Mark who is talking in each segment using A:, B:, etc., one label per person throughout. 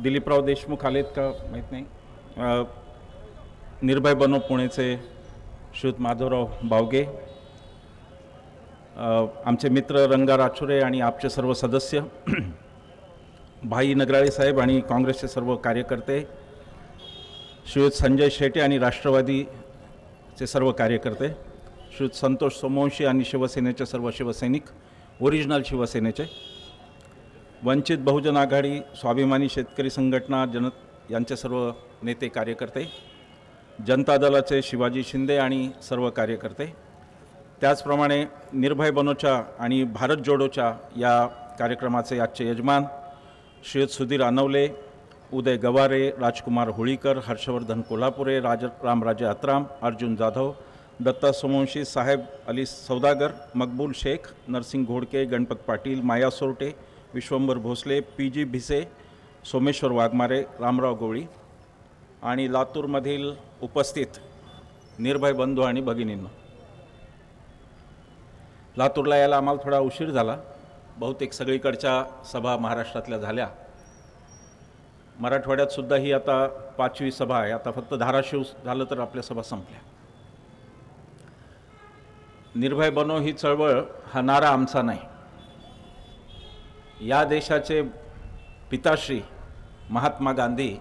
A: दिलीपराव देशमुख आलेत का माहीत नाही. निर्भय बनो पुणेचे श्रीयुत माधवराव बावगे, आमचे मित्र रंगा राचुरे आणि आपचे सर्व सदस्य, भाई नगराळे साहेब आणि काँग्रेसचे सर्व कार्यकर्ते, श्रीयुत संजय शेटे आणि राष्ट्रवादीचे सर्व कार्यकर्ते, श्रीयुत संतोष सोमवंशी आणि शिवसेनेचे सर्व शिवसैनिक, ओरिजिनल शिवसेनेचे, वंचित बहुजन आघाडी, स्वाभिमानी शेतकरी संघटना यांचे सर्व नेते कार्यकर्ते, जनता दलाचे शिवाजी शिंदे आणि सर्व कार्यकर्ते, त्याचप्रमाणे निर्भय बनोच्या आणि भारत जोडोच्या या कार्यक्रमाचे आजचे यजमान श्रीयुत सुधीर अनवले, उदय गवारे, राजकुमार होळीकर, हर्षवर्धन कोल्हापुरे, रामराजे अत्राम, अर्जुन जाधव, दत्ता सोमवंशी, साहेब अली सौदागर, मकबूल शेख, नरसिंग घोडके, गणपत पाटील, माया सोरटे, विश्वंभर भोसले, PG भिसे, सोमेश्वर वाघमारे, रामराव गवळी आणि लातूरमधील उपस्थित निर्भय बंधू आणि भगिनींनो, लातूरला यायला आम्हाला थोडा उशीर झाला. बहुतेक सगळीकडच्या सभा महाराष्ट्रातल्या झाल्या. मराठवाड्यात सुद्धा ही आता 5वी सभा आहे. आता फक्त धाराशिव झालं तर आपल्या सभा संपल्या. निर्भय बनो ही चळवळ हा नारा आमचा नाही. या देशाचे पिताश्री महात्मा गांधी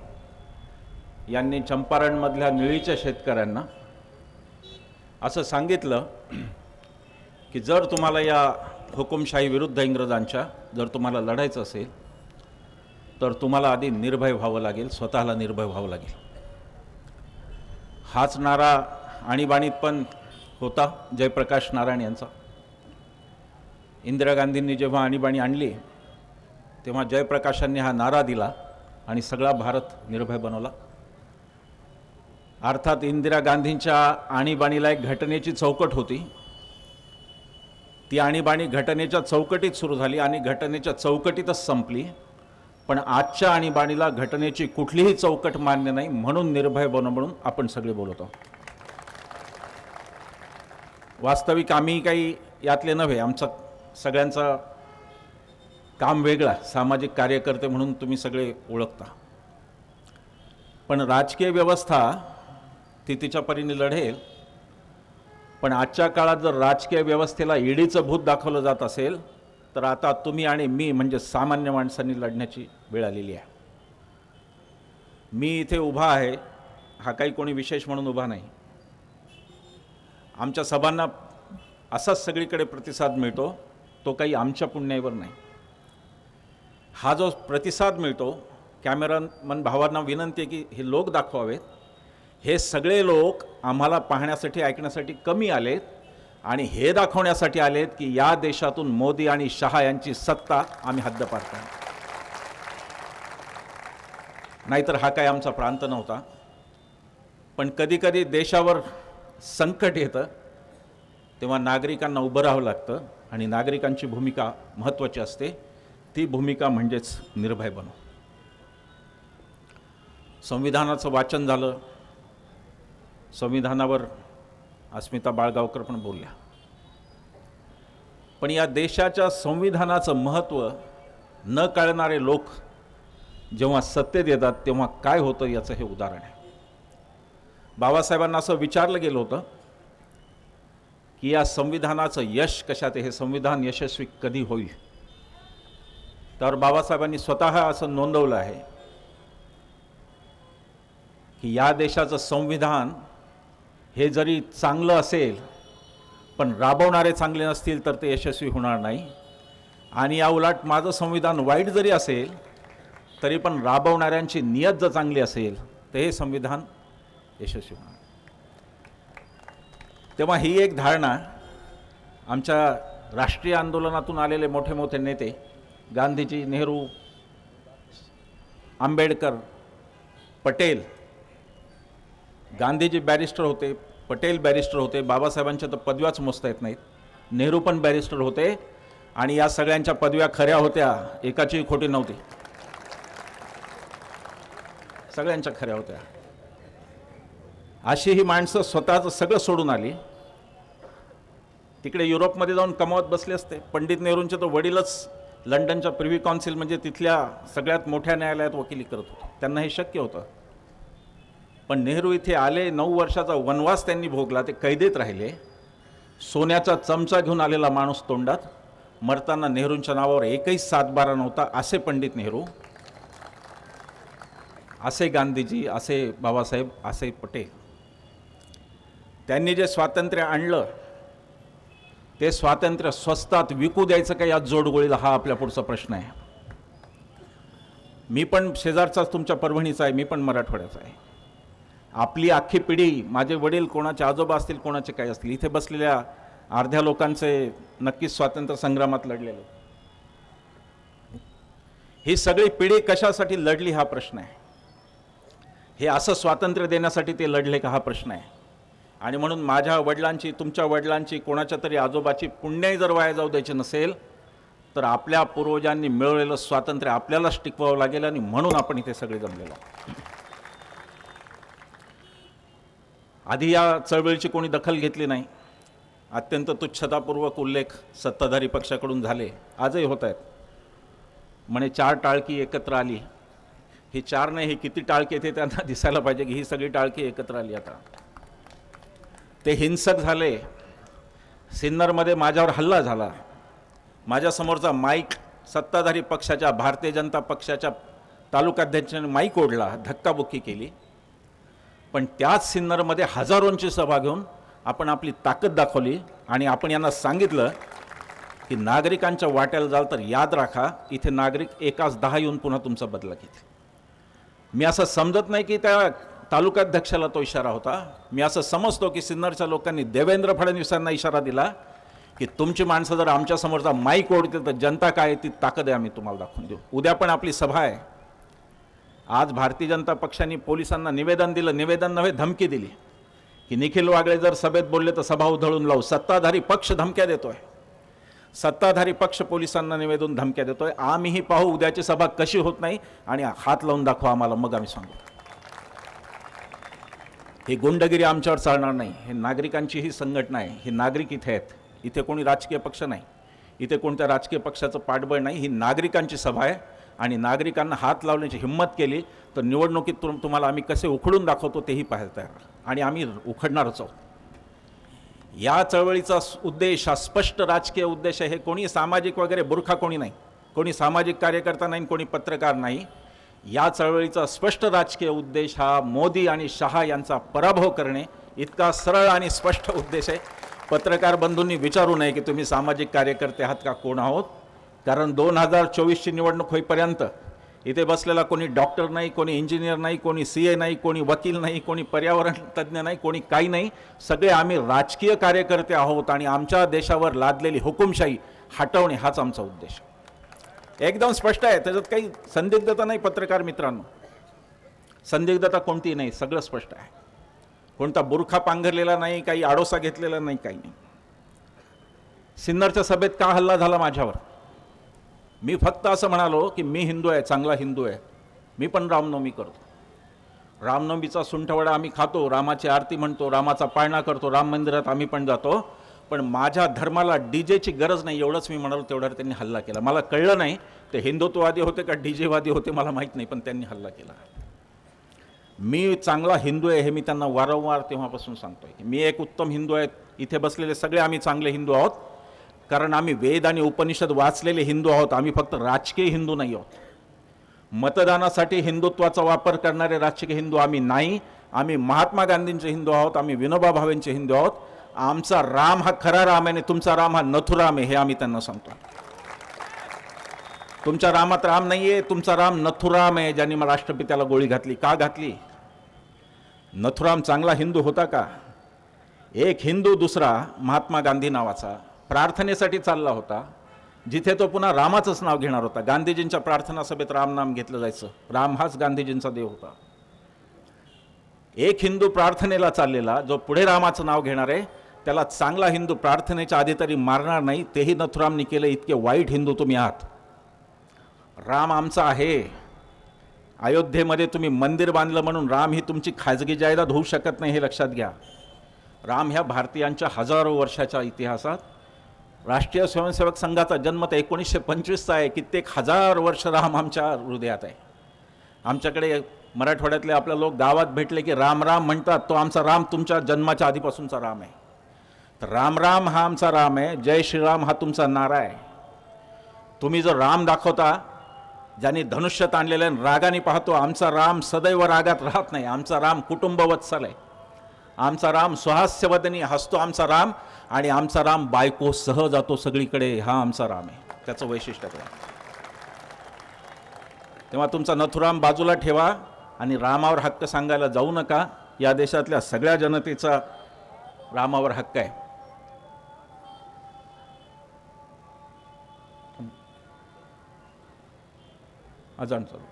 A: यांनी चंपारणमधल्या निळीच्या शेतकऱ्यांना असं सांगितलं की जर तुम्हाला या हुकुमशाही विरुद्ध इंग्रजांच्या जर तुम्हाला लढायचं असेल तर तुम्हाला आधी निर्भय व्हावं लागेल, स्वतःला निर्भय व्हावं लागेल. हाच नारा आणीबाणीत पण होता जयप्रकाश नारायण यांचा. इंदिरा गांधींनी जेव्हा आणीबाणी आणली तेव्हा जयप्रकाशांनी हा नारा दिला आणि सगळा भारत निर्भय बनवला. अर्थात इंदिरा गांधींच्या आणीबाणीला एक घटनेची चौकट होती. ती आणीबाणी घटनेच्या चौकटीत सुरू झाली आणि घटनेच्या चौकटीतच संपली. पण आजच्या आणीबाणीला घटनेची कुठलीही चौकट मान्य नाही, म्हणून निर्भय बनो म्हणून आपण सगळे बोलतो. वास्तविक आम्ही काही यातले नव्हे. आमचा सगळ्यांचा काम वेगळा, सामाजिक कार्यकर्ते म्हणून तुम्ही सगळे ओळखता. पण राजकीय व्यवस्था ती तिच्या परीने लढेल. पण आजच्या काळात जर राजकीय व्यवस्थेला ईडीचं भूत दाखवलं जात असेल तर आता तुम्ही आणि मी म्हणजे सामान्य माणसांनी लढण्याची वेळ आलेली आहे. मी इथे उभा आहे हा काही कोणी विशेष म्हणून उभा नाही. आमच्या सभांना असाच सगळीकडे प्रतिसाद मिळतो, तो काही आमच्या पुण्याईवर नाही. हा जो प्रतिसाद मिळतो, कॅमेरामन भावांना विनंती आहे की हे लोक दाखवावेत. हे सगळे लोक आम्हाला पाहण्यासाठी ऐकण्यासाठी कमी आलेत आणि हे दाखवण्यासाठी आलेत की या देशातून मोदी आणि शहा यांची सत्ता आम्ही हद्दपार करणार. नाहीतर हा काय आमचा प्रांत नव्हता. पण कधीकधी देशावर संकट येतं तेव्हा नागरिकांना उभं राहावं लागतं आणि नागरिकांची भूमिका महत्त्वाची असते. ती भूमिका म्हणजेच निर्भय बनो. संविधानाचं वाचन झालं. संविधानावर अस्मिता बाळगावकर पण बोलल्या. पण या देशाच्या संविधानाचं महत्त्व न कळणारे लोक जेव्हा सत्तेत येतात तेव्हा काय होतं याचं हे उदाहरण आहे. बाबासाहेबांना असं विचारलं गेलं होतं की या संविधानाचं यश कशात आहे, हे संविधान यशस्वी कधी होईल. तर बाबासाहेबांनी स्वतः असं नोंदवलं आहे की या देशाचं संविधान हे जरी चांगलं असेल पण राबवणारे चांगले नसतील तर ते यशस्वी होणार नाही. आणि या उलट माझं संविधान वाईट जरी असेल तरी पण राबवणाऱ्यांची नियत जर चांगली असेल तर हे संविधान यशस्वी होणार. तेव्हा ही एक धारणा आमच्या राष्ट्रीय आंदोलनातून आलेले मोठे मोठे नेते गांधीजी, नेहरू, आंबेडकर, पटेल, गांधीजी बॅरिस्टर होते, पटेल बॅरिस्टर होते, बाबासाहेबांच्या तर पदव्याच मोजता येत नाहीत, नेहरू पण बॅरिस्टर होते आणि या सगळ्यांच्या पदव्या खऱ्या होत्या, एकाचीही खोटी नव्हती, सगळ्यांच्या खऱ्या होत्या. अशी ही माणसं स्वतःचं सगळं सोडून आली. तिकडे युरोपमध्ये जाऊन कमावत बसले असते. पंडित नेहरूंचे तो वडीलच लंडनच्या प्रिव्ही काउन्सिल म्हणजे तिथल्या सगळ्यात मोठ्या न्यायालयात वकिली करत होते, त्यांना हे शक्य होतं. पण नेहरू इथे आले, 9 वर्षाचा वनवास त्यांनी भोगला, ते कैदेत राहिले. सोन्याचा चमचा घेऊन आलेला माणूस तोंडात, मरताना नेहरूंच्या नावावर एकही 7-12 नव्हता. असे पंडित नेहरू, असे गांधीजी, असे बाबासाहेब, असे पटेल. त्यांनी जे स्वातंत्र्य आणलं ते स्वातंत्र्य स्वस्तात विकू द्यायचं का या जोडगोळीला, हा आपल्या पुढचा प्रश्न आहे. मी पण शेजारचाच तुमच्या परभणीचा आहे, मी पण मराठवाड्याचा आहे. आपली अख्खी पिढी, माझे वडील कोणाचे आजोबा असतील, कोणाचे काय असतील, इथे बसलेल्या अर्ध्या लोकांचे नक्कीच स्वातंत्र्य संग्रामात लढलेले. ही सगळी पिढी कशासाठी लढली हा प्रश्न आहे. हे असं स्वातंत्र्य देण्यासाठी ते लढले का हा प्रश्न आहे. आणि म्हणून माझ्या वडिलांची, तुमच्या वडिलांची, कोणाच्या तरी आजोबाची पुण्याही जर वाया जाऊ द्यायची नसेल तर आपल्या पूर्वजांनी मिळवलेलं स्वातंत्र्य आपल्यालाच टिकवावं लागेल. आणि म्हणून आपण इथे सगळे जमलेलो. आधी या चळवळीची कोणी दखल घेतली नाही. अत्यंत तुच्छतापूर्वक उल्लेख सत्ताधारी पक्षाकडून झाले, आजही होत आहेत. म्हणे 4 टाळकी एकत्र आली. ही 4 नाही, ही किती टाळकी येते त्यांना दिसायला पाहिजे की ही सगळी टाळकी एकत्र आली. आता ते हिंसक झाले. सिन्नरमध्ये माझ्यावर हल्ला झाला. माझ्यासमोरचा माईक सत्ताधारी पक्षाच्या, भारतीय जनता पक्षाच्या तालुकाध्यक्षाने माईक ओढला, धक्काबुक्की केली. पण त्याच सिन्नरमध्ये हजारोंची सभा घेऊन आपण आपली ताकद दाखवली आणि आपण यांना सांगितलं की नागरिकांच्या वाट्याला जाल तर याद राखा, इथे नागरिक 1-10 येऊन पुन्हा तुमचा बदला घेतील. मी असं समजत नाही की त्या तालुकाध्यक्षाला तो इशारा होता. मी असं समजतो की सिन्नरच्या लोकांनी देवेंद्र फडणवीसांना इशारा दिला की तुमची माणसं जर आमच्यासमोरचा माईक ओढते तर जनता काय ती ताकद आहे, आम्ही तुम्हाला दाखवून देऊ. उद्या पण आपली सभा आहे. आज भारतीय जनता पक्षाने पोलिसांना निवेदन दिलं, निवेदन नव्हे धमकी दिली की निखिल वागळे जर सभेत बोलले तर सभा उधळून लावू. सत्ताधारी पक्ष धमक्या देतोय, सत्ताधारी पक्ष पोलिसांना निवेदन धमक्या देतोय. आम्हीही पाहू उद्याची सभा कशी होत नाही आणि हात लावून दाखवा आम्हाला, मग आम्ही सांगू. ही गुंडगिरी आमच्यावर चालणार नाही. हे नागरिकांची ही संघटना आहे. हे नागरिक इथे आहेत. इथे कोणी राजकीय पक्ष नाही, इथे कोणत्या राजकीय पक्षाचं पाठबळ नाही. ही नागरिकांची सभा आहे आणि नागरिकांना हात लावण्याची हिंमत केली तर निवडणुकीत तुम्हाला आम्ही कसे उखडून दाखवतो तेही पाहायला तयार, आणि आम्ही उखडणारच आहोत. या चळवळीचा उद्देश हा स्पष्ट राजकीय उद्देश आहे. हे कोणी सामाजिक वगैरे बुरखा कोणी नाही, कोणी सामाजिक कार्यकर्ता नाही, कोणी पत्रकार नाही. या चळवळीचा स्पष्ट राजकीय उद्देश हा मोदी आणि शहा यांचा पराभव करणे, इतका सरळ आणि स्पष्ट उद्देश आहे. पत्रकार बंधूंनी विचारू नये की तुम्ही सामाजिक कार्यकर्ते आहात का, कोण आहोत. कारण 2024ची निवडणूक होईपर्यंत इथे बसलेला कोणी डॉक्टर नाही, कोणी इंजिनियर नाही, कोणी CA नाही, कोणी वकील नाही, कोणी पर्यावरण तज्ज्ञ नाही, कोणी काही नाही. सगळे आम्ही राजकीय कार्यकर्ते आहोत आणि आमच्या देशावर लादलेली हुकुमशाही हटवणे हाच आमचा उद्देश. एकदम स्पष्ट आहे, त्याच्यात काही संदिग्धता नाही. पत्रकार मित्रांनो, संदिग्धता कोणतीही नाही, सगळं स्पष्ट आहे. कोणता बुरखा पांघरलेला नाही, काही आडोसा घेतलेला नाही, काही नाही. सिन्नरच्या सभेत का हल्ला झाला माझ्यावर? मी फक्त असं म्हणालो की मी हिंदू आहे, चांगला हिंदू आहे, मी पण रामनवमी करतो. रामनवमीचा सुंठवडा आम्ही खातो, रामाची आरती म्हणतो, रामाचा पाळणा करतो, राम मंदिरात आम्ही पण जातो. पण माझ्या धर्माला डीजेची गरज नाही एवढंच मी म्हणालो. तेवढ्यावर त्यांनी हल्ला केला. मला कळलं नाही ते हिंदुत्ववादी होते का डीजेवादी होते मला माहीत नाही, पण त्यांनी हल्ला केला. मी चांगला हिंदू आहे हे मी त्यांना वारंवार तेव्हापासून सांगतोय की मी एक उत्तम हिंदू आहे. इथे बसलेले सगळे आम्ही चांगले हिंदू आहोत, कारण आम्ही वेद आणि उपनिषद वाचलेले हिंदू आहोत. आम्ही फक्त राजकीय हिंदू नाही आहोत. मतदानासाठी हिंदुत्वाचा वापर करणारे राजकीय हिंदू आम्ही नाही. आम्ही महात्मा गांधींचे हिंदू आहोत, आम्ही विनोबा भावेंचे हिंदू आहोत. आमचा राम हा खरा राम आहे आणि तुमचा राम हा नथुराम आहे, हे आम्ही त्यांना सांगतो. तुमच्या रामात राम नाही आहे, तुमचा राम नथुराम आहे, ज्यांनी मग राष्ट्रपित्याला गोळी घातली. का घातली? नथुराम चांगला हिंदू होता का? एक हिंदू दुसरा महात्मा गांधी नावाचा प्रार्थनेसाठी चालला होता, जिथे तो पुन्हा रामाचंच नाव घेणार होता. गांधीजींच्या प्रार्थना सभेत राम नाम घेतलं जायचं. राम हाच गांधीजींचा देव होता. एक हिंदू प्रार्थनेला चाललेला जो पुढे रामाचं नाव घेणार आहे त्याला चांगला हिंदू प्रार्थनेच्या आधी तरी मारणार नाही. तेही नथुरामनी केलं. इतके वाईट हिंदू तुम्ही आहात. राम आमचा आहे. अयोध्येमध्ये तुम्ही मंदिर बांधलं म्हणून राम ही तुमची खाजगी जायदाद होऊ शकत नाही, हे लक्षात घ्या. राम ह्या भारतीयांच्या हजारो वर्षाच्या इतिहासात राष्ट्रीय स्वयंसेवक संघाचा जन्म तर 1925चा आहे. कित्येक हजार वर्ष राम आमच्या हृदयात आहे. आमच्याकडे मराठवाड्यातले आपले लोक गावात भेटले की राम राम म्हणतात. तो आमचा राम तुमच्या जन्माच्या आधीपासूनचा राम आहे. तर राम राम हा आमचा राम आहे. जय श्रीराम हा तुमचा नारा आहे. तुम्ही जो राम दाखवता, ज्यांनी धनुष्य ताणलेले रागाने पाहतो, आमचा राम सदैव रागात राहत नाही. आमचा राम कुटुंबवत्सल आहे. आमचा राम सुहास्यवदनी हसतो आमचा राम, आणि आमचा राम बायको सह जातो सगळीकडे. हा आमचा राम आहे. त्याचं वैशिष्ट्य आहे. तेव्हा तुमचा नथुराम बाजूला ठेवा आणि रामावर हक्क सांगायला जाऊ नका. या देशातल्या सगळ्या जनतेचा रामावर हक्क आहे. अजान चालू.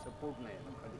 A: सपोर्ट नाही ना खाली.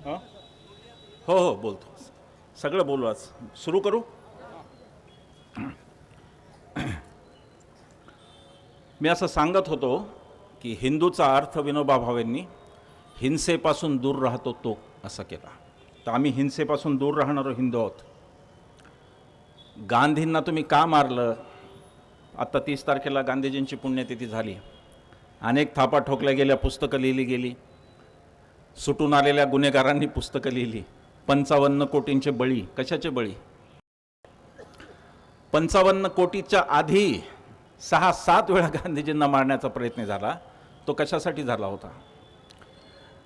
A: हां, हो हो बोलतो. सगळं बोलू. आज सुरू करू. मी असं सांगत होतो की हिंदूचा अर्थ विनोबा भावेंनी हिंसेपासून दूर राहतो तो असं केला. तर आम्ही हिंसेपासून दूर राहणारो हिंदू आहोत. गांधींना तुम्ही का मारलं? आत्ता 30 तारखेला गांधीजींची पुण्यतिथी झाली. अनेक थापा ठोकल्या गेल्या, पुस्तकं लिहिली गेली, सुटून आलेल्या गुन्हेगारांनी पुस्तकं लिहिली. 55 कोटींचे बळी. कशाचे बळी? 55 कोटीच्या आधी 6-7 वेळा गांधीजींना मारण्याचा प्रयत्न झाला. तो कशासाठी झाला होता?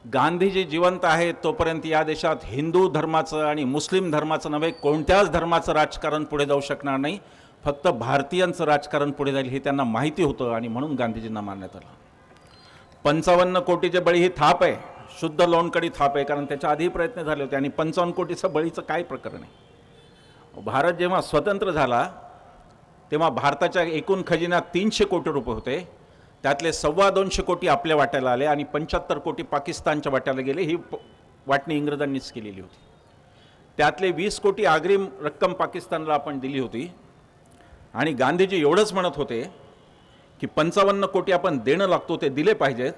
A: गांधीजी जिवंत आहेत तोपर्यंत या देशात हिंदू धर्माचं आणि मुस्लिम धर्माचं नव्हे, कोणत्याच धर्माचं राजकारण पुढे जाऊ शकणार नाही. फक्त भारतीयांचं राजकारण पुढे जाईल हे त्यांना माहिती होतं, आणि म्हणून गांधीजींना मारण्यात आलं. 55 कोटीचे बळी ही थाप आहे, शुद्ध लोणकडी थाप आहे. कारण त्याच्या आधी प्रयत्न झाले होते. आणि 55 कोटीचं बळीचं काय प्रकरण आहे? भारत जेव्हा स्वतंत्र झाला तेव्हा भारताच्या एकूण खजिन्यात 300 कोटी रुपये होते. त्यातले 225 कोटी आपल्या वाट्याला आले आणि 75 कोटी पाकिस्तानच्या वाट्याला गेले. ही वाटणी इंग्रजांनीच केलेली होती. त्यातले 20 कोटी अग्रिम रक्कम पाकिस्तानला आपण दिली होती. आणि गांधीजी एवढंच म्हणत होते की 55 कोटी आपण देणं लागतो, ते दिले पाहिजेत.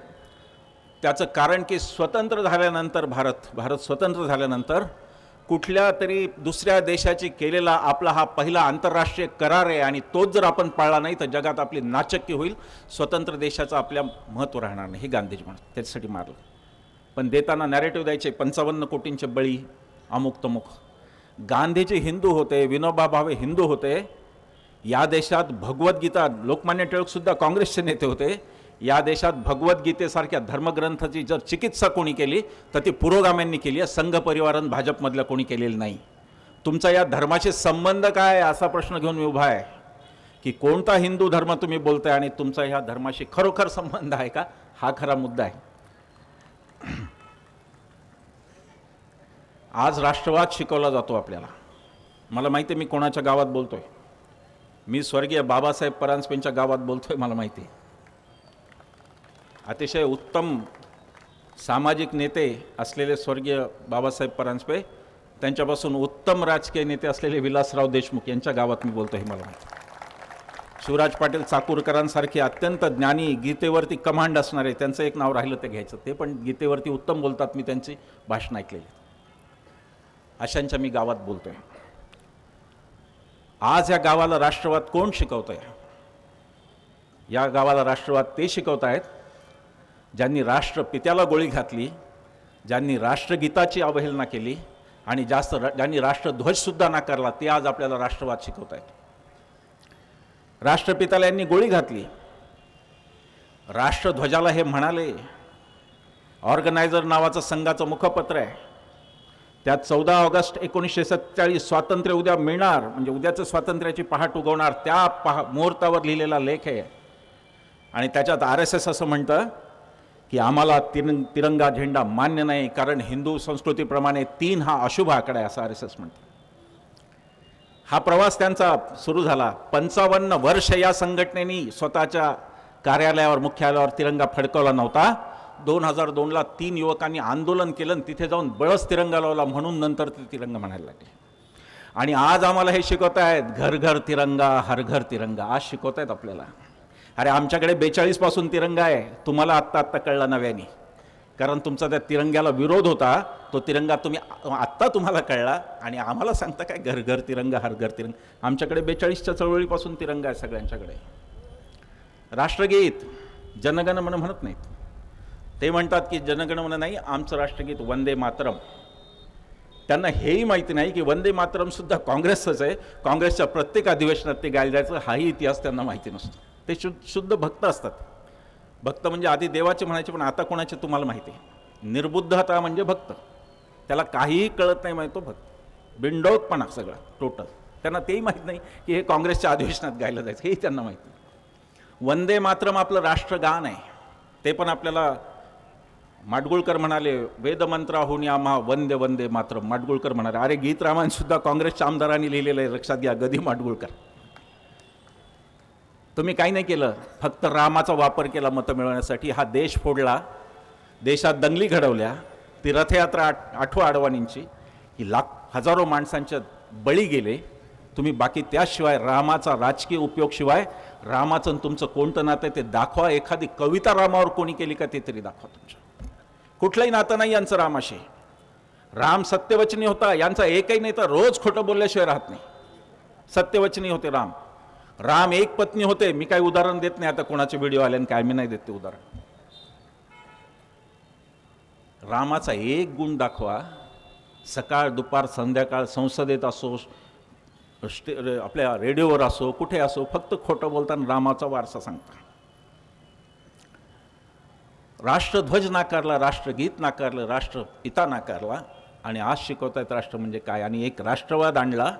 A: त्याचं कारण की स्वतंत्र झाल्यानंतर भारत स्वतंत्र झाल्यानंतर कुठल्या तरी दुसऱ्या देशाची केलेला आपला हा पहिला आंतरराष्ट्रीय करार आहे, आणि तोच जर आपण पाळला नाही तर जगात आपली नाचक्की होईल. स्वतंत्र देशाचं आपल्या महत्त्व राहणार नाही. हे गांधीजी म्हणत. त्याच्यासाठी मारलं. पण देताना नॅरेटिव्ह द्यायचे 55 कोटींचे बळी, अमुक तमुक. गांधीजी हिंदू होते, विनोबा भावे हिंदू होते. या देशात भगवद्गीता, लोकमान्य टिळकसुद्धा काँग्रेसचे नेते होते. या देशात भगवद्गीतेसारख्या धर्मग्रंथाची जर चिकित्सा कोणी केली तर ती पुरोगाम्यांनी केली आहे. संघ परिवारन भाजपमधल्या कोणी केलेलं नाही. तुमचा या धर्माशी संबंध काय असा प्रश्न घेऊन मी उभा आहे की कोणता हिंदू धर्म तुम्ही बोलताय आणि तुमचा ह्या धर्माशी खरोखर संबंध आहे का? हा खरा मुद्दा आहे. आज राष्ट्रवाद शिकवला जातो आपल्याला. मला माहिती आहे मी कोणाच्या गावात बोलतोय. मी स्वर्गीय बाबासाहेब परांजपेंच्या गावात बोलतोय. मला माहिती आहे. अतिशय उत्तम सामाजिक नेते असलेले स्वर्गीय बाबासाहेब परांजपे, त्यांच्यापासून उत्तम राजकीय नेते असलेले विलासराव देशमुख यांच्या गावात मी बोलतो हे मला माहिती. शिवराज पाटील चाकूरकरांसारखे अत्यंत ज्ञानी, गीतेवरती कमांड असणारे, त्यांचं एक नाव राहिलं ते घ्यायचं. ते पण गीतेवरती उत्तम बोलतात. मी त्यांची भाषण ऐकलेली. अशांच्या मी गावात बोलतोय. आज या गावाला राष्ट्रवाद कोण शिकवतंय? या गावाला राष्ट्रवाद ते शिकवत आहेत ज्यांनी राष्ट्रपित्याला गोळी घातली, ज्यांनी राष्ट्रगीताची अवहेलना केली आणि ज्यांनी राष्ट्रध्वजसुद्धा नाकारला, ते आज आपल्याला राष्ट्रवाद शिकवत आहेत. राष्ट्रपित्याला यांनी गोळी घातली. राष्ट्रध्वजाला हे म्हणाले, ऑर्गनायझर नावाचं संघाचं मुखपत्र आहे, त्यात 14 ऑगस्ट 1947 स्वातंत्र्य उद्या मिळणार, म्हणजे उद्याचं स्वातंत्र्याची पहाट उगवणार, त्या मुहूर्तावर लिहिलेला लेख आहे. आणि त्याच्यात RSS असं म्हणतं की आम्हाला तिरंगा झेंडा मान्य नाही, कारण हिंदू संस्कृतीप्रमाणे 3 हा अशुभ आकडा आहे, असं RSS म्हणतं. हा प्रवास त्यांचा सुरू झाला. 55 वर्ष या संघटनेने स्वतःच्या कार्यालयावर, मुख्यालयावर तिरंगा फडकवला नव्हता. 2002ला 3 युवकांनी आंदोलन केलं, तिथे जाऊन बळच तिरंगा लावला, म्हणून नंतर ते तिरंगा म्हणायला लागले. आणि आज आम्हाला हे शिकवत आहेत, घर घर तिरंगा, हर घर तिरंगा. आज शिकवत आहेत आपल्याला. अरे आमच्याकडे 42 पासून तिरंगा आहे, तुम्हाला आत्ता कळला नव्याने, कारण तुमचा त्या तिरंग्याला विरोध होता. तो तिरंगा आत्ता तुम्हाला कळला आणि आम्हाला सांगता काय घर घर तिरंगा, हर घर तिरंगा. आमच्याकडे 42च्या चळवळीपासून तिरंगा आहे सगळ्यांच्याकडे. राष्ट्रगीत जनगण मन म्हणत नाहीत, ते म्हणतात की जनगण मन नाही, आमचं राष्ट्रगीत वंदे मातरम. त्यांना हेही माहिती नाही की वंदे मातरम सुद्धा काँग्रेसच आहे. काँग्रेसच्या प्रत्येक अधिवेशनात ते गायलं जायचं, हाही इतिहास त्यांना माहिती नसतो. ते शुद्ध भक्त असतात. भक्त म्हणजे आधी देवाचे म्हणायचे, पण आता कोणाचे तुम्हाला माहिती आहे. निर्बुद्धता म्हणजे भक्त, त्याला काहीही कळत नाही, माहिती तो भक्त. बिंडोकपणा सगळा टोटल. त्यांना तेही माहीत नाही की हे काँग्रेसच्या अधिवेशनात गायलं जायचं, हेही त्यांना माहिती नाही. वंदे मातरम आपलं राष्ट्रगान आहे, ते पण आपल्याला माडगुळकर म्हणाले, वेदमंत्राहून आम्हा वंदे वंदे मातरम. माडगुळकर म्हणाले. अरे गीत रामायण सुद्धा काँग्रेसच्या आमदारांनी लिहिलेलं आहे, लक्षात घ्या. गदी माडगुळकर. तुम्ही काही नाही केलं, फक्त रामाचा वापर केला मतं मिळवण्यासाठी. हा देश फोडला, देशात दंगली घडवल्या, ती रथयात्रा आठवा अडवाणींची, ही हजारो माणसांच्या बळी गेले. तुम्ही बाकी त्याशिवाय रामाचा राजकीय उपयोग शिवाय रामाचं तुमचं कोणतं नातं ते दाखवा. एखादी कविता रामावर कोणी केली का ते तरी दाखवा. तुमच्या कुठलंही नातं नाही यांचं रामाशी. राम सत्यवचनी होता, यांचा एकही नाही तर रोज खोटं बोलल्याशिवाय राहत नाही. सत्यवचनी होते राम. राम एक पत्नी होते. मी काही उदाहरण देत नाही आता, कोणाचे व्हिडिओ आले काय मी नाही देत ते उदाहरण. रामाचा एक गुण दाखवा. सकाळ दुपार संध्याकाळ संसदेत असो, आपल्या रेडिओवर असो, कुठे असो, फक्त खोटं बोलताना रामाचा वारसा सांगता. राष्ट्रध्वज नाकारला, राष्ट्रगीत नाकारलं, राष्ट्रपिता नाकारला, आणि आज शिकवतायत राष्ट्र म्हणजे काय. आणि एक राष्ट्रवाद आणला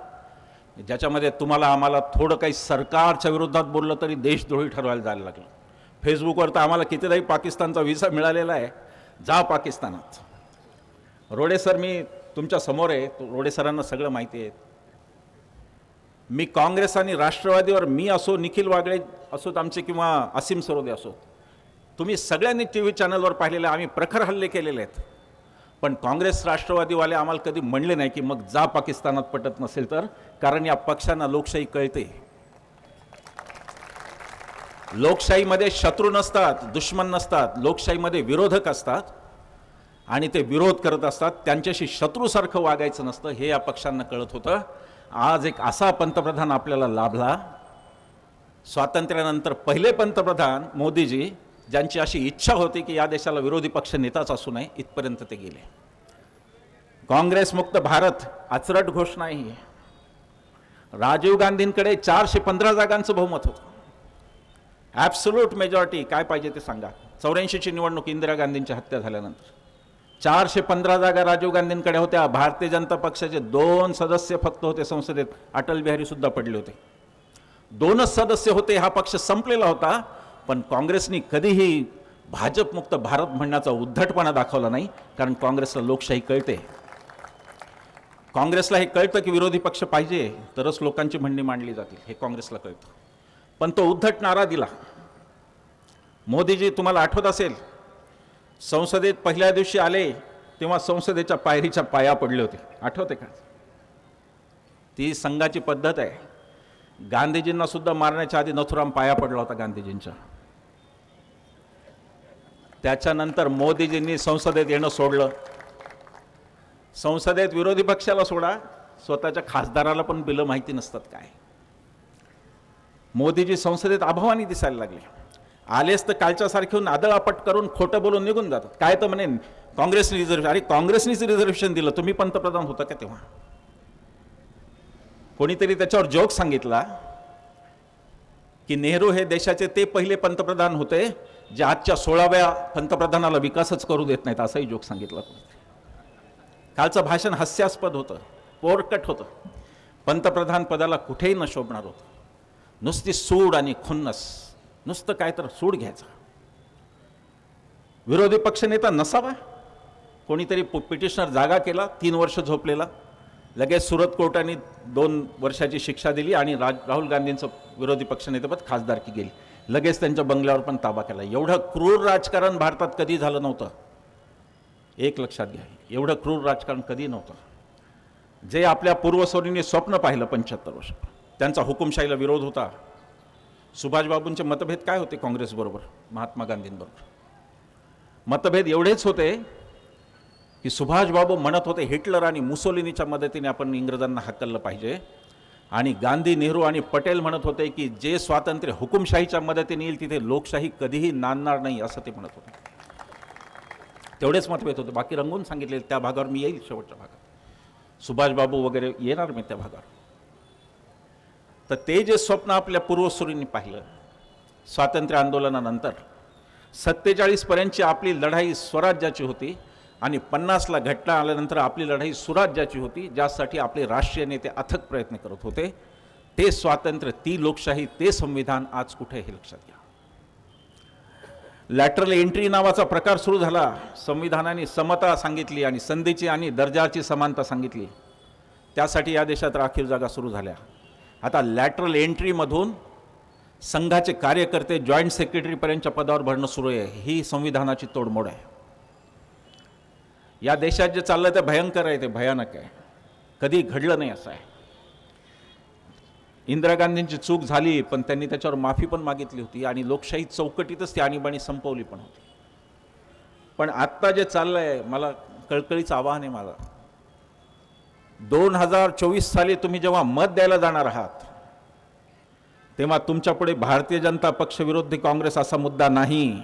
A: ज्याच्यामध्ये तुम्हाला आम्हाला थोडं काही सरकारच्या विरोधात बोललं तरी देशद्रोही ठरवायला जायला लागलं. फेसबुकवर तर आम्हाला कितीदाही पाकिस्तानचा व्हिसा मिळालेला आहे, जा पाकिस्तानात. रोडे सर, मी तुमच्या समोर आहे, रोडे सरांना सगळं माहिती आहे. मी काँग्रेस आणि राष्ट्रवादीवर, मी असो, निखिल वागळे असोत आमचे, किंवा असीम सरोदे असो, तुम्ही सगळ्यांनी TV चॅनलवर पाहिलेले, आम्ही प्रखर हल्ले केलेले आहेत. पण काँग्रेस राष्ट्रवादीवाले आम्हाला कधी म्हणले नाही की मग जा पाकिस्तानात पटत नसेल तर, कारण या पक्षांना लोकशाही कळते. लोकशाहीमध्ये शत्रू नसतात, दुश्मन नसतात, लोकशाहीमध्ये विरोधक असतात आणि ते विरोध करत असतात. त्यांच्याशी शत्रूसारखं वागायचं नसतं, हे या पक्षांना कळत होतं. आज एक असा पंतप्रधान आपल्याला लाभला, स्वातंत्र्यानंतर पहिले पंतप्रधान मोदीजी, ज्यांची अशी इच्छा होती की या देशाला विरोधी पक्ष नेताच असू नये, इथपर्यंत ते गेले. काँग्रेस मुक्त भारत अचरट घोषणा ही. राजीव गांधींकडे 415 जागांचं बहुमत होतं, ॲब्सोल्यूट मेजॉरिटी. काय पाहिजे ते सांगा. 84ची निवडणूक इंदिरा गांधींची हत्या झाल्यानंतर 415 जागा राजीव गांधींकडे होत्या. भारतीय जनता पक्षाचे 2 सदस्य फक्त होते संसदेत. अटल बिहारी सुद्धा पडले होते. 2च सदस्य होते. हा पक्ष संपलेला होता. पण काँग्रेसनी कधीही भाजपमुक्त भारत म्हणण्याचा उद्धटपणा दाखवला नाही, कारण काँग्रेसला लोकशाही कळते. काँग्रेसला हे कळतं की विरोधी पक्ष पाहिजे तरच लोकांची म्हणणी मांडली जातील, हे काँग्रेसला कळतं. पण तो उद्धट नारा दिला. मोदीजी, तुम्हाला आठवत असेल, संसदेत पहिल्या दिवशी आले तेव्हा संसदेच्या पायरीच्या पाया पडले होते, आठवते का? ती संघाची पद्धत आहे. गांधीजींना सुद्धा मारण्याच्या आधी नथुराम पाया पडला होता गांधीजींच्या. त्याच्यानंतर मोदीजींनी संसदेत येणं सोडलं. संसदेत विरोधी पक्षाला सोडा, स्वतःच्या खासदाराला पण बिलं माहिती नसतात काय. मोदीजी संसदेत अभावानी दिसायला लागले. आलेच तर कालच्यासारखे नादळापट करून खोटं बोलून निघून जातात. काय तर म्हणे काँग्रेसने रिझर्वेशन, अरे काँग्रेसनीच रिझर्वेशन दिलं, तुम्ही पंतप्रधान होता का तेव्हा? कोणीतरी त्याच्यावर जोक सांगितला की नेहरू हे देशाचे ते पहिले पंतप्रधान होते जे आजच्या 16व्या पंतप्रधानाला विकासच करू देत नाहीत, असाही जोक सांगितला. कालचं भाषण हास्यास्पद होतं, पोरकट होतं. पंतप्रधान पदाला कुठेही न शोभणार होतं. नुसती सूड आणि खुन्नस, नुसतं काय तर सूड घ्यायचा. विरोधी पक्षनेता नसावा. कोणीतरी पिटिशनर जागा केला, 3 वर्ष झोपलेला, लगेच सुरत कोर्टाने 2 वर्षाची शिक्षा दिली आणि राहुल गांधींचं विरोधी पक्षनेतेपद खासदारकी गेली. लगेच त्यांच्या बंगल्यावर पण ताबा केला. एवढं क्रूर राजकारण भारतात कधी झालं नव्हतं. एक लक्षात घ्या, एवढं क्रूर राजकारण कधी नव्हतं. जे आपल्या पूर्वसुरींनी स्वप्न पाहिलं 75 वर्ष, त्यांचा हुकुमशाहीला विरोध होता. सुभाषबाबूंचे मतभेद काय होते काँग्रेसबरोबर, महात्मा गांधींबरोबर? मतभेद एवढेच होते की सुभाषबाबू म्हणत होते हिटलर आणि मुसोलिनीच्या मदतीने आपण इंग्रजांना हाकललं पाहिजे, आणि गांधी, नेहरू आणि पटेल म्हणत होते की जे स्वातंत्र्य हुकुमशाहीच्या मदतीने येईल तिथे लोकशाही कधीही नांदणार नाही, असं ते म्हणत होते. तेवढेच मतभेद होते. बाकी रंगून सांगितले. त्या भागावर मी येईल, शेवटच्या भागात सुभाषबाबू वगैरे येणार मी त्या भागावर. तर ते जे स्वप्न आपल्या पूर्वसुरींनी पाहिलं स्वातंत्र्य आंदोलनानंतर, 47 पर्यंतची आपली लढाई स्वराज्याची होती आणि 50ला घटना आल्यानंतर आपली लढाई सुराज्याची होती, ज्यासाठी आपले राष्ट्रीय नेते अथक प्रयत्न करत होते. ते स्वातंत्र्य, ती लोकशाही, ते संविधान आज कुठे, हे लक्षात घ्या. लॅटरल एंट्री नावाचा प्रकार सुरू झाला. संविधानाने समता सांगितली आणि संधीची आणि दर्जाची समानता सांगितली. त्यासाठी या देशात राखीव जागा सुरू झाल्या. आता लॅटरल एंट्रीमधून संघाचे कार्यकर्ते जॉईंट सेक्रेटरीपर्यंतच्या पदावर भरणं सुरू आहे. ही संविधानाची तोडमोड आहे. या देशात जे चाललं ते भयंकर आहे, ते भयानक आहे. कधी घडलं नाही असं आहे. इंदिरा गांधींची चूक झाली, पण त्यांनी त्याच्यावर माफी पण मागितली होती आणि लोकशाही चौकटीतच ती आणीबाणी संपवली पण होती. पण आत्ता जे चाललं आहे, मला कळकळीचं आवाहन आहे माझं, 2024 साली तुम्ही जेव्हा मत द्यायला जाणार आहात तेव्हा तुमच्यापुढे भारतीय जनता पक्ष विरोधी काँग्रेस असा मुद्दा नाही.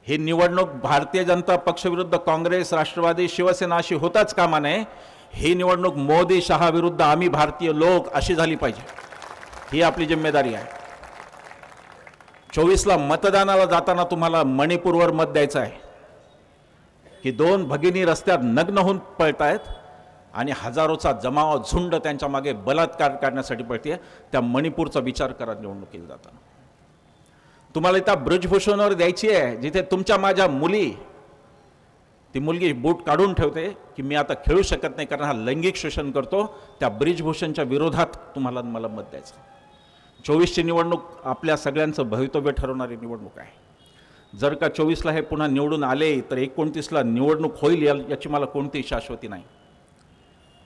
A: ही निवडणूक भारतीय जनता पक्ष विरुद्ध काँग्रेस, राष्ट्रवादी, शिवसेना अशी होताच कामा नये. ही निवडणूक मोदी, शहा विरुद्ध आम्ही भारतीय लोक अशी झाली पाहिजे. ही आपली जिम्मेदारी आहे. 24ला मतदानाला जाताना तुम्हाला मणिपूरवर मत द्यायचं आहे की 2 भगिनी रस्त्यात नग्न होऊन पळतायत आणि हजारोचा जमाव, झुंड त्यांच्या मागे बलात्कार करण्यासाठी पळते. त्या मणिपूरचा विचार करा निवडणुकीला जाताना. तुम्हाला त्या ब्रिजभूषणवर द्यायची आहे जिथे तुमच्या माझ्या मुली, ती मुलगी बूट काढून ठेवते की मी आता खेळू शकत नाही कारण हा लैंगिक शोषण करतो. त्या ब्रिजभूषणच्या विरोधात तुम्हाला मला मत द्यायचं. 24ची निवडणूक आपल्या सगळ्यांचं भवितव्य ठरवणारी निवडणूक आहे. जर का 24ला हे पुन्हा निवडून आले तर 29ला निवडणूक होईल याची मला कोणतीही शाश्वती नाही.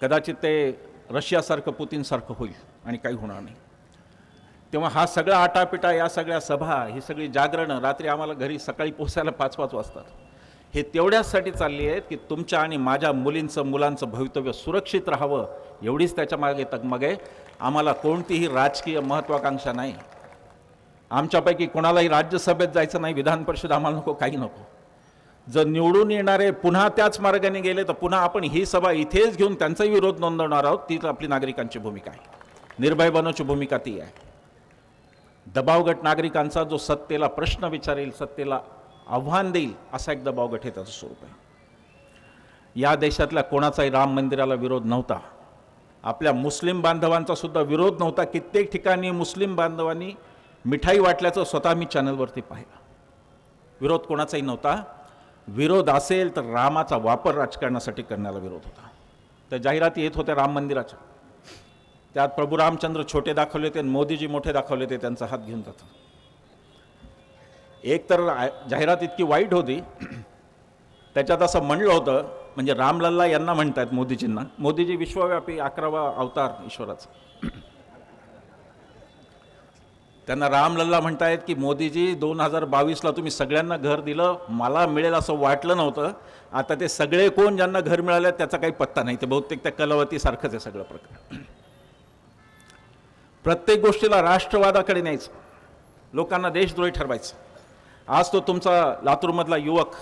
A: कदाचित ते रशियासारखं, पुतीनसारखं होईल आणि काही होणार नाही. तेव्हा हा सगळा आटापिटा, या सगळ्या सभा, ही सगळी जागरणं, रात्री आम्हाला घरी सकाळी पोहोचायला 5-5 वाजतात, हे तेवढ्यासाठी चालली आहेत की तुमच्या आणि माझ्या मुलींचं, मुलांचं भवितव्य सुरक्षित राहावं, एवढीच त्याच्या मागे तगमग आहे. आम्हाला कोणतीही राजकीय महत्त्वाकांक्षा नाही. आमच्यापैकी कोणालाही राज्यसभेत जायचं नाही, विधान परिषद आम्हाला नको, काही नको. जर निवडून येणारे पुन्हा त्याच मार्गाने गेले तर पुन्हा आपण ही सभा इथेच घेऊन त्यांचाही विरोध नोंदवणार आहोत. तीच आपली नागरिकांची भूमिका आहे. निर्भय बनवची भूमिका ती आहे. दबावगट नागरिकांचा जो सत्तेला प्रश्न विचारेल, सत्तेला आव्हान देईल, असा एक दबावगट हे त्याचं स्वरूप आहे. या देशातल्या कोणाचाही राम मंदिराला विरोध नव्हता. आपल्या मुस्लिम बांधवांचा सुद्धा विरोध नव्हता. कित्येक ठिकाणी मुस्लिम बांधवांनी मिठाई वाटल्याचं स्वतः मी चॅनलवरती पाहिलं. विरोध कोणाचाही नव्हता. विरोध असेल तर रामाचा वापर राजकारणासाठी करण्याला विरोध होता. त्या जाहिराती येत होत्या राम मंदिराच्या, त्यात प्रभू रामचंद्र छोटे दाखवले होते आणि मोदीजी मोठे दाखवले होते, त्यांचा हात घेऊन जातो. एक तर जाहिरात इतकी वाईट होती, त्याच्यात असं म्हणलं होतं, म्हणजे रामलल्ला यांना म्हणतात मोदीजींना, मोदीजी विश्वव्यापी 11वा अवतार ईश्वराचा, त्यांना रामलल्ला म्हणतायत की मोदीजी 2022ला तुम्ही सगळ्यांना घर दिलं, मला मिळेल असं वाटलं नव्हतं. आता ते सगळे कोण ज्यांना घर मिळालं त्याचा काही पत्ता नाही. ते बहुतेक त्या कलावतीसारखंच आहे सगळं प्रकार. प्रत्येक गोष्टीला राष्ट्रवादाकडे न्यायचं. लोकांना देशद्रोही ठरवायचं. आज तो तुमचा लातूरमधला युवक,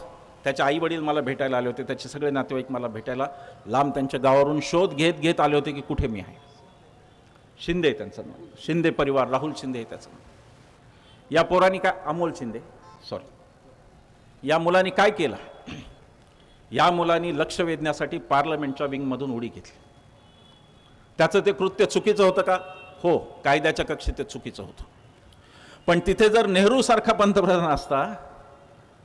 A: त्याचे आईवडील मला भेटायला आले होते, त्याचे सगळे नातेवाईक मला भेटायला लांब त्यांच्या गावावरून शोध घेत घेत आले होते की कुठे मी आहे. शिंदे त्यांचं नाव, शिंदे परिवार, राहुल शिंदे त्याचं नाव. या पोरांनी काय, अमोल शिंदे सॉरी, या मुलांनी काय केलं? या मुलांनी लक्ष वेधण्यासाठी पार्लमेंटच्या विंगमधून उडी घेतली. त्याचं ते कृत्य चुकीचं होतं का? हो, कायद्याच्या कक्षेत ते चुकीचं होतं. पण तिथे जर नेहरूसारखा पंतप्रधान असता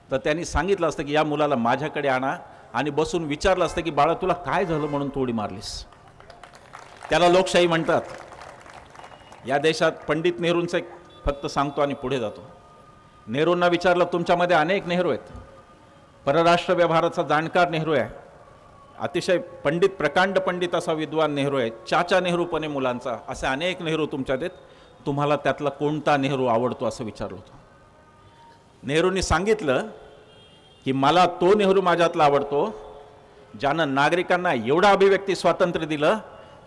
A: तर त्यांनी सांगितलं असतं की या मुलाला माझ्याकडे आणा आणि बसून विचारलं असतं की बाळा तुला काय झालं म्हणून तू उडी मारलीस. त्याला लोकशाही म्हणतात. या देशात पंडित नेहरूंचं एक फक्त सांगतो आणि पुढे जातो. नेहरूंना विचारलं, तुमच्यामध्ये अनेक नेहरू आहेत, परराष्ट्र व्यवहाराचा जाणकार नेहरू आहे, अतिशय पंडित, प्रकांड पंडित असा विद्वान नेहरू आहे, चाचा नेहरूपणे मुलांचा, असे अनेक नेहरू तुमच्यात आहेत, तुम्हाला त्यातला कोणता नेहरू आवडतो असं विचारलं होतं. नेहरूंनी सांगितलं की मला तो नेहरू माझ्यातला आवडतो ज्यानं नागरिकांना एवढं अभिव्यक्ती स्वातंत्र्य दिलं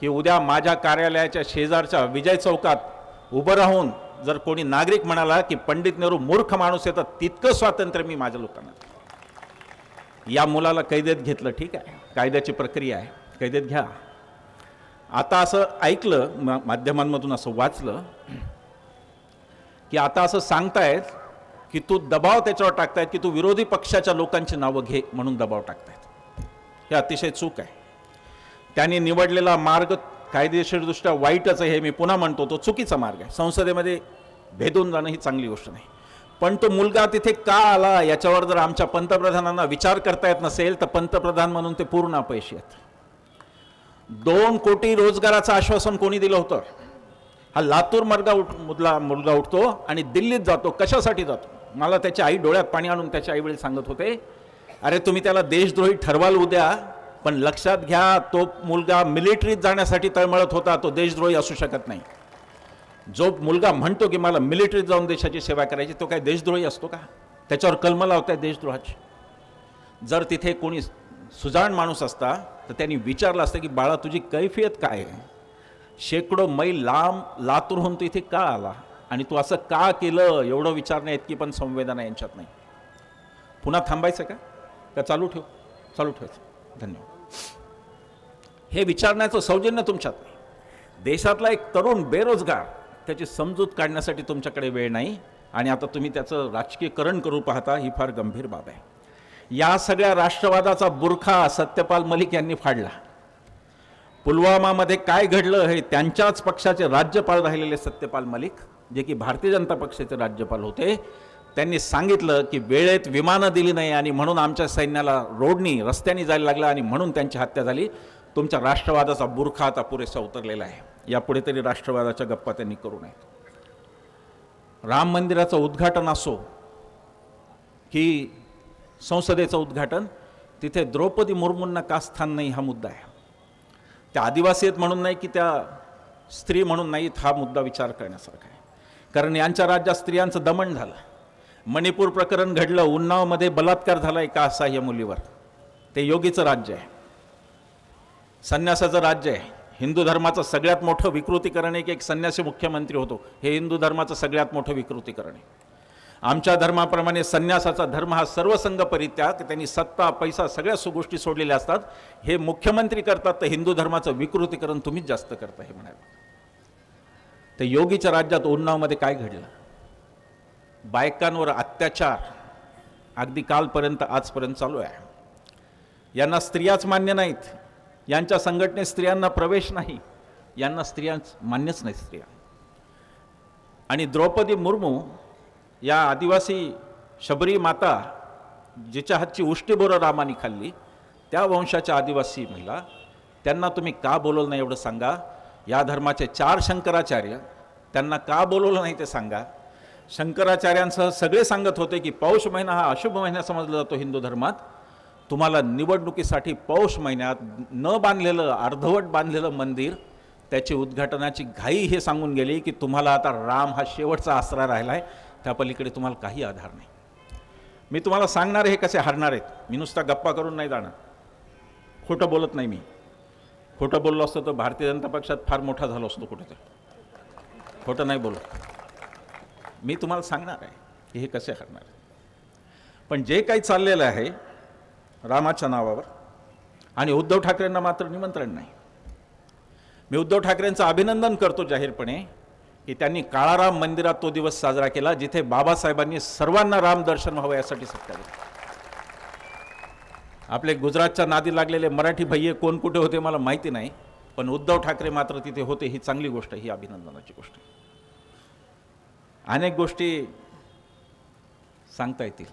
A: की उद्या माझ्या कार्यालयाच्या शेजारच्या विजय चौकात उभं राहून जर कोणी नागरिक म्हणाला की पंडित नेहरू मूर्ख माणूस आहे, तर तितकं स्वातंत्र्य मी माझ्या लोकांना. या मुलाला कैदेत घेतलं, ठीक आहे, कायद्याची प्रक्रिया आहे, कैदेत घ्या. आता असं ऐकलं, माध्यमांमधून असं वाचलं की आता असं सांगतायत की तू दबाव त्याच्यावर टाकतायत की तू विरोधी पक्षाच्या लोकांची नावं घे म्हणून दबाव टाकतायत. हे अतिशय चूक आहे. त्यांनी निवडलेला मार्ग कायदेशीरदृष्ट्या वाईटच आहे, हे मी पुन्हा म्हणतो, तो चुकीचा मार्ग आहे. संसदेमध्ये भेदून जाणं ही चांगली गोष्ट नाही. पण तो मुलगा तिथे का आला याच्यावर जर आमच्या पंतप्रधानांना विचार करता येत नसेल तर पंतप्रधान म्हणून ते पूर्ण अपयशी आहेत. 2 कोटी रोजगाराचं आश्वासन कोणी दिलं होतं? हा लातूर मुलगा उठतो आणि दिल्लीत जातो. कशासाठी जातो? मला त्याची आई डोळ्यात पाणी आणून त्याचे आईवडील सांगत होते, अरे तुम्ही त्याला देशद्रोही ठरवाल उद्या, पण लक्षात घ्या तो मुलगा मिलिटरीत जाण्यासाठी तळमळत होता, तो देशद्रोही असू शकत नाही. जो मुलगा म्हणतो की मला मिलिटरीत जाऊन देशाची सेवा करायची, तो काय देशद्रोही असतो का? त्याच्यावर कलम लावताय देशद्रोहाची. जर तिथे कोणी सुजाण माणूस असता तर त्यांनी विचारलं असतं की बाळा तुझी कैफियत काय आहे? शेकडो मैल लांब लातूरहून तू इथे का आला आणि तू असं का केलं? एवढं विचारण्या इतकी पण संवेदना यांच्यात नाही. पुन्हा थांबायचं का चालू ठेव? चालू ठेवायचं. धन्यवाद. हे विचारण्याचं सौजन्य तुमच्यात नाही. देशातला एक तरुण बेरोजगार, त्याची समजूत काढण्यासाठी तुमच्याकडे वेळ नाही आणि आता तुम्ही त्याचं राजकीयकरण करू पाहता, ही फार गंभीर बाब आहे. या सगळ्या राष्ट्रवादाचा बुरखा सत्यपाल मलिक यांनी फाडला. पुलवामामध्ये काय घडलं हे त्यांच्याच पक्षाचे राज्यपाल राहिलेले सत्यपाल मलिक, जे की भारतीय जनता पक्षाचे राज्यपाल होते, त्यांनी सांगितलं की वेळेत विमानं दिली नाही आणि म्हणून आमच्या सैन्याला रोडनी रस्त्याने जायला लागलं आणि म्हणून त्यांची हत्या झाली. तुमच्या राष्ट्रवादाचा बुरखा आता पुरेसा उतरलेला आहे. यापुढे तरी राष्ट्रवादाच्या गप्पा त्यांनी करू नयेत. राम मंदिराचं उद्घाटन असो की संसदेचं उद्घाटन, तिथे द्रौपदी मुर्मूंना का स्थान नाही हा मुद्दा आहे. त्या आदिवासी आहेत म्हणून नाही की त्या स्त्री म्हणून नाहीत, हा मुद्दा विचार करण्यासारखा आहे. कारण यांच्या राज्यात स्त्रियांचं दमन झालं. मणिपूर प्रकरण घडलं, उन्नावमध्ये बलात्कार झाला एका असहाय्य मुलीवर. ते योगीचं राज्य आहे, संन्यासाचं राज्य आहे. हिंदू धर्माचं सगळ्यात मोठं विकृतीकरण आहे की एक संन्यासी मुख्यमंत्री होतो. हे हिंदू धर्माचं सगळ्यात मोठं विकृतीकरण आहे. आमच्या धर्माप्रमाणे संन्यासाचा धर्म हा सर्वसंग परित्याग, त्यांनी सत्ता पैसा सगळ्या गोष्टी सोडलेल्या असतात. हे मुख्यमंत्री करतात, तर हिंदू धर्माचं विकृतीकरण तुम्हीच जास्त करता हे म्हणाले. तर योगीच्या राज्यात उन्नावमध्ये काय घडलं? बायकांवर अत्याचार अगदी कालपर्यंत आजपर्यंत चालू आहे. यांना स्त्रियाच मान्य नाहीत, यांच्या संघटनेत स्त्रियांना प्रवेश नाही, यांना स्त्रिया मान्यच नाही स्त्रिया. आणि द्रौपदी मुर्मू या आदिवासी शबरी माता, जिच्या हातची उष्टी बोरं रामाने खाल्ली, त्या वंशाच्या आदिवासी महिला, त्यांना तुम्ही का बोलवलं नाही एवढं सांगा. या धर्माचे 4 शंकराचार्य, त्यांना का बोलवलं नाही ते सांगा. शंकराचार्यांसह सगळे सांगत होते की पौष महिना हा अशुभ महिना समजला जातो हिंदू धर्मात. तुम्हाला निवडणुकीसाठी पौष महिन्यात न बांधलेलं, अर्धवट बांधलेलं मंदिर, त्याची उद्घाटनाची घाई हे सांगून गेली की तुम्हाला आता राम हा शेवटचा आसरा राहिला आहे, त्या पलीकडे तुम्हाला काही आधार नाही. मी तुम्हाला सांगणार हे कसे हरणार आहेत. मी नुसता गप्पा करून नाही जाणार. खोटं बोलत नाही मी. खोटं बोललो असतं तर भारतीय जनता पक्षात फार मोठा झालो असतो कुठेतरी. खोटं नाही बोलत. मी तुम्हाला सांगणार आहे की हे कसे करणार आहे. पण जे काही चाललेलं आहे रामाच्या नावावर, आणि उद्धव ठाकरेंना मात्र निमंत्रण नाही. मी उद्धव ठाकरेंचं अभिनंदन करतो जाहीरपणे की त्यांनी काळाराम मंदिरात तो दिवस साजरा केला जिथे बाबासाहेबांनी सर्वांना राम दर्शन व्हावं यासाठी सत्कार दिली. आपले गुजरातच्या नादी लागलेले मराठी भैये कोण कुठे होते मला माहिती नाही, पण उद्धव ठाकरे मात्र तिथे होते. ही चांगली गोष्ट आहे, ही अभिनंदनाची गोष्ट आहे. अनेक गोष्टी सांगता येतील.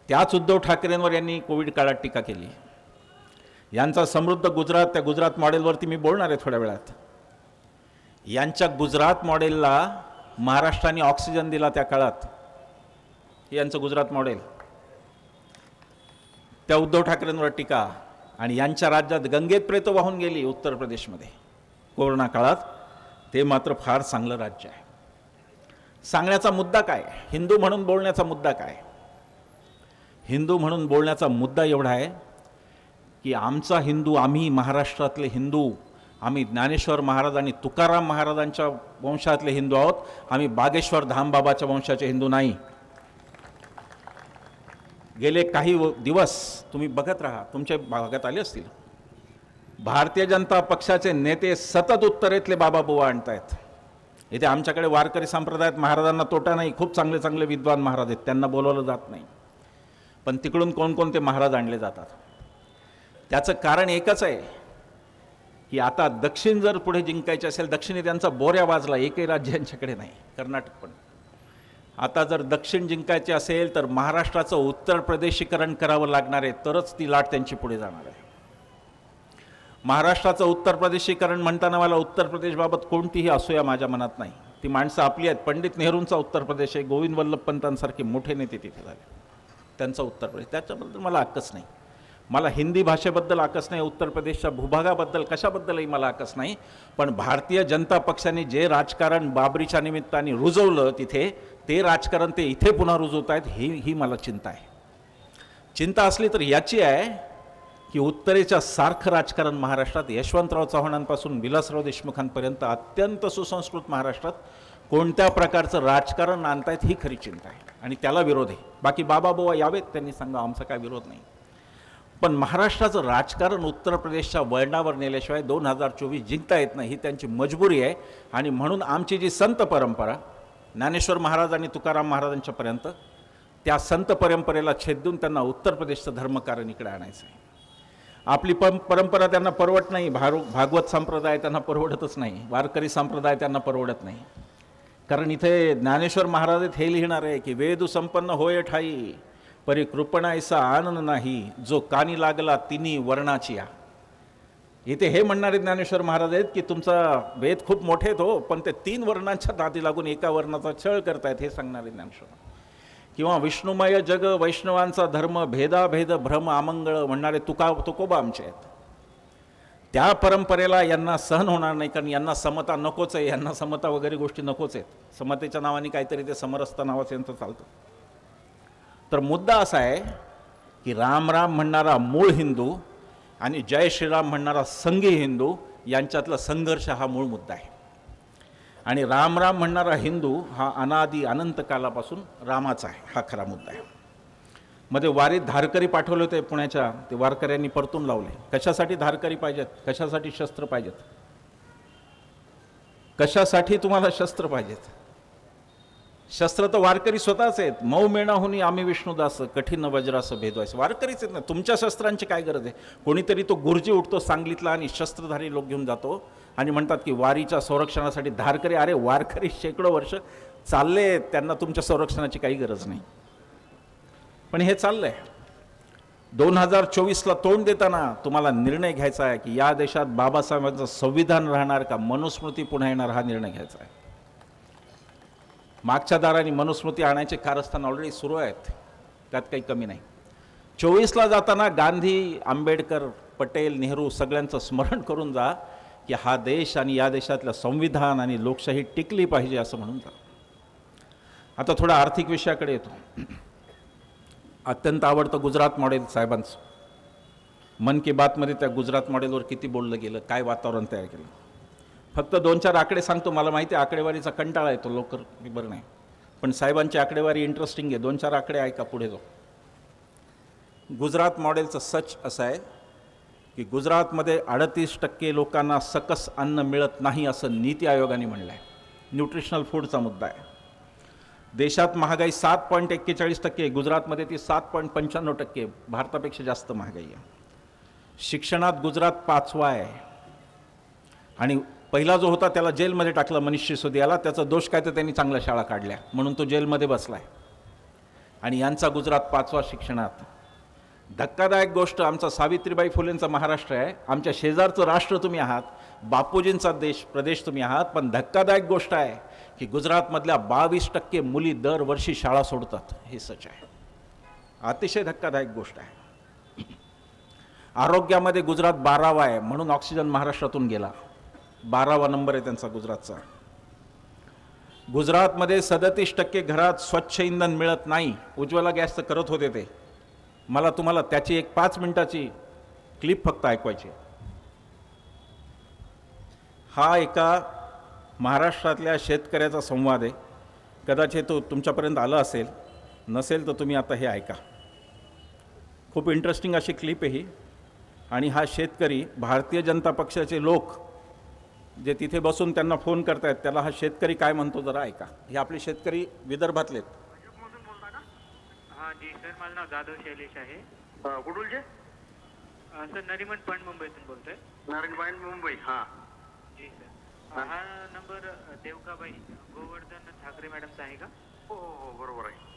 A: त्याच उद्धव ठाकरेंवर यांनी कोविड काळात टीका केली. यांचा समृद्ध गुजरात, त्या गुजरात मॉडेलवरती मी बोलणार आहे थोड्या वेळात. यांच्या गुजरात मॉडेलला महाराष्ट्राने ऑक्सिजन दिला त्या काळात. हे यांचं गुजरात मॉडेल. त्या उद्धव ठाकरेंवर टीका, आणि यांच्या राज्यात गंगेत प्रेत वाहून गेली उत्तर प्रदेशमध्ये कोरोना काळात. ते मात्र फार चांगलं राज्य आहे. सांगण्याचा मुद्दा काय? हिंदू म्हणून बोलण्याचा मुद्दा काय? हिंदू म्हणून बोलण्याचा मुद्दा एवढा आहे की आमचा हिंदू, आम्ही महाराष्ट्रातले हिंदू, आम्ही ज्ञानेश्वर महाराज आणि तुकाराम महाराजांच्या वंशातले हिंदू आहोत. आम्ही बागेश्वर धामबाबाच्या वंशाचे हिंदू नाही. गेले काही दिवस तुम्ही बघत राहा, तुमच्या भागात आले असतील, भारतीय जनता पक्षाचे नेते सतत उत्तरेतले बाबा बुवा आणतायत. इथे आमच्याकडे वारकरी संप्रदायात महाराजांना तोटा नाही, खूप चांगले चांगले विद्वान महाराज आहेत, त्यांना बोलवलं जात नाही. पण तिकडून कोणकोणते महाराज आणले जातात? त्याचं कारण एकच आहे की आता दक्षिण जर पुढे जिंकायचे असेल, दक्षिणी त्यांचा बोऱ्या वाजला, एकही राज्य यांच्याकडे नाही, कर्नाटक पण. आता जर दक्षिण जिंकायचे असेल तर महाराष्ट्राचं उत्तर प्रदेशीकरण करावं लागणार आहे, तरच ती लाट त्यांची पुढे जाणार आहे. महाराष्ट्राचं उत्तर प्रदेशीकरण म्हणताना मला उत्तर प्रदेशबाबत कोणतीही असूया माझ्या मनात नाही. ती माणसं आपली आहेत. पंडित नेहरूंचा उत्तर प्रदेश आहे, गोविंद वल्लभ पंतांसारखे मोठे नेते तिथे झाले, त्यांचा उत्तर प्रदेश. त्याच्याबद्दल मला अक्कस नाही. मला हिंदी भाषेबद्दल अक्कस नाही, उत्तर प्रदेशच्या भूभागाबद्दल कशाबद्दलही मला अक्कस नाही. पण भारतीय जनता पक्षाने जे राजकारण बाबरीच्या निमित्ताने रुजवलं तिथे, ते राजकारण ते इथे पुन्हा रुजवत आहेत, ही मला चिंता आहे. चिंता असली तर याची आहे की उत्तरेच्या सारखं राजकारण महाराष्ट्रात यशवंतराव चव्हाणांपासून विलासराव देशमुखांपर्यंत अत्यंत सुसंस्कृत महाराष्ट्रात कोणत्या प्रकारचं राजकारण आणतायत, ही खरी चिंता आहे. आणि त्याला विरोध आहे. बाकी बाबा बुवा यावेत, त्यांनी सांगा, आमचा काय विरोध नाही. पण महाराष्ट्राचं राजकारण उत्तर प्रदेशच्या वळणावर नेल्याशिवाय 2024 जिंकता येत नाही, ही त्यांची मजबुरी आहे. आणि म्हणून आमची जी संत परंपरा ज्ञानेश्वर महाराज आणि तुकाराम महाराजांच्यापर्यंत, त्या संत परंपरेला छेदून त्यांना उत्तर प्रदेशचं धर्मकारण इकडे आणायचं आहे. आपली परंपरा त्यांना परवडत नाही. भागवत संप्रदाय त्यांना परवडतच नाही, वारकरी संप्रदाय त्यांना परवडत नाही. कारण इथे ज्ञानेश्वर महाराज हे लिहिणार आहे की वेदू संपन्न होय ठाई, परी कृपणायसा आनंद नाही, जो कानी लागला तिन्ही वर्णाची या. इथे हे म्हणणारे ज्ञानेश्वर महाराज आहेत की तुमचा वेद खूप मोठे आहेत हो, पण ते 3 वर्णांच्या नादी लागून एका वर्णाचा छळ करतायत, हे सांगणारे ज्ञानेश्वर. किंवा विष्णुमय जग वैष्णवांचा धर्म, भेदाभेद भ्रम आमंगळ म्हणणारे तुकोबा आमचे आहेत. त्या परंपरेला यांना सहन होणार नाही, कारण यांना समता नकोच आहे. यांना समता वगैरे गोष्टी नकोच आहेत. समतेच्या नावाने काहीतरी ते समरसता नावाचं यांचं चालतं. तर मुद्दा असा आहे की राम राम म्हणणारा मूळ हिंदू आणि जय श्रीराम म्हणणारा संघी हिंदू यांच्यातला संघर्ष हा मूळ मुद्दा आहे. आणि राम राम म्हणणारा हिंदू हा अनादी अनंत कालापासून रामाचा आहे, हा खरा मुद्दा आहे. मध्ये वारीत धारकरी पाठवले होते पुण्याच्या, ते वारकऱ्यांनी परतून लावले. कशासाठी धारकरी पाहिजेत? कशासाठी शस्त्र पाहिजेत? कशासाठी तुम्हाला शस्त्र पाहिजेत? शस्त्र तर वारकरी स्वतःच आहेत. मऊ मेणाहुनी आम्ही विष्णुदास, कठीण वज्रास भेदवायचं. वारकरीच आहेत ना. तुमच्या शस्त्रांची काय गरज आहे? कोणीतरी तो गुरुजी उठतो सांगलीतला आणि शस्त्रधारी लोक घेऊन जातो आणि म्हणतात की वारीच्या संरक्षणासाठी धारकरी. अरे वारकरी शेकडो वर्ष चालले, त्यांना तुमच्या संरक्षणाची काही गरज नाही. पण हे चाललंय. 2024ला तोंड देताना तुम्हाला निर्णय घ्यायचा आहे की या देशात बाबासाहेबांचं संविधान राहणार का, मनुस्मृती पुन्हा येणार, हा निर्णय घ्यायचा आहे. मागच्या दाराने मनुस्मृती आणायचे कारस्थान ऑलरेडी सुरू आहेत, त्यात काही कमी नाही. 24ला जाताना गांधी, आंबेडकर, पटेल, नेहरू सगळ्यांचं स्मरण करून जा की हा देश आणि या देशातलं संविधान आणि लोकशाही टिकली पाहिजे असं म्हणून जा. आता थोडा आर्थिक विषयाकडे येतो. अत्यंत आवडतं गुजरात मॉडेल साहेबांचं. मन की बातमध्ये त्या गुजरात मॉडेलवर किती बोललं गेलं, काय वातावरण तयार केलं. फक्त 2-4 आकडे सांगतो. मला माहिती आहे आकडेवारीचा कंटाळा येतो, लवकर बरं नाही. पण साहेबांची आकडेवारी इंटरेस्टिंग आहे. 2-4 आकडे ऐका पुढे जाऊ. गुजरात मॉडेलचं सच असं आहे की गुजरातमध्ये 38% लोकांना सकस अन्न मिळत नाही असं नीती आयोगाने म्हणलं आहे. न्यूट्रिशनल फूडचा मुद्दा आहे. देशात महागाई 7.41% आहे, गुजरातमध्ये ती 7.95% आहे. भारतापेक्षा जास्त महागाई आहे. शिक्षणात गुजरात 5वा आहे आणि पहिला जो होता त्याला जेलमध्ये टाकलं, मनीष सिसोदियाला. त्याचा दोष काय तर त्यांनी चांगल्या शाळा काढल्या म्हणून तो जेलमध्ये बसला आहे. आणि यांचा गुजरात 5वा शिक्षणात. धक्कादायक गोष्ट, आमचा सावित्रीबाई फुलेंचा महाराष्ट्र आहे, आमच्या शेजारचं राष्ट्र तुम्ही आहात, बापूजींचा प्रदेश तुम्ही आहात. पण धक्कादायक गोष्ट आहे की गुजरातमधल्या 22% मुली दरवर्षी शाळा सोडतात. हे सच आहे. अतिशय धक्कादायक गोष्ट आहे. आरोग्यामध्ये गुजरात 12वा आहे म्हणून ऑक्सिजन महाराष्ट्रातून गेला. 12वा नंबर आहे त्यांचा गुजरातचा. गुजरातमध्ये 37% घरात स्वच्छ इंधन मिळत नाही. उज्ज्वला गॅसचं करत होते ते. मला तुम्हाला त्याची एक 5 मिनिटाची क्लिप फक्त ऐकवायची. हा एका महाराष्ट्रातल्या शेतकऱ्याचा संवाद आहे. कदाचित तो तुमच्यापर्यंत आला असेल, नसेल तर तुम्ही आता हे ऐका. खूप इंटरेस्टिंग अशी क्लिप आहे ही. आणि हा शेतकरी, भारतीय जनता पक्षाचे लोक जे तिथे बसून त्यांना फोन करतायत, त्याला हा शेतकरी काय म्हणतो जरा ऐका. हे आपले शेतकरी विदर्भातलेत.
B: हां जी सर, माझं नाव जाधव शैलेश आहे.
C: कुठूनचे?
B: सर नरिमन पॉईंट मुंबईतून बोलतोय.
C: नारायण पॉईंट मुंबई. हां
B: जी सर. हा नंबर देवकाबाई गोवर्धन ठाकरे मॅडमचा आहे का?
C: हो हो हो बरोबर आहे.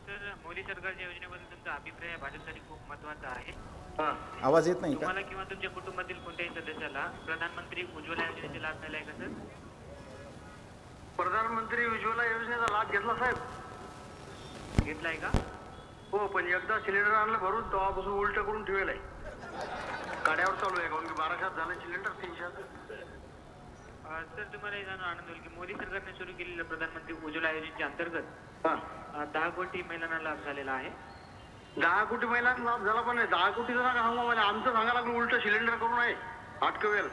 B: सर, मोदी सरकारच्या योजनेबद्दल तुमचा अभिप्राय भाजपसाठी खूप महत्त्वाचा आहे.
C: हां
A: आवाज येत नाही का?
B: तुम्हाला किंवा तुमच्या कुटुंबातील कोणत्याही सदस्याला प्रधानमंत्री उज्ज्वला योजनेचा लाभ मिळाला आहे का सर?
C: प्रधानमंत्री उज्ज्वला योजनेचा लाभ घेतला साहेब.
B: घेतलाय का?
C: हो, पण एकदा सिलेंडर आणलं भरून तेव्हापासून उलट करून ठेवलं आहे. काड्यावर चालू आहे, कारण की 1200 झालं सिलेंडर, 300.
B: सर, तुम्हाला हे जाणून आनंद होईल की मोदी सरकारने सुरू केलेल्या प्रधानमंत्री उज्ज्वला योजनेच्या अंतर्गत
C: हां
B: 10 कोटी महिलांना लाभ झालेला आहे.
C: 10 कोटी महिलांना लाभ झाला, पण 10 कोटीचा नका सांगू मला. आमचं सांगा लागलं उलट सिलेंडर करून आहे अटकवेल.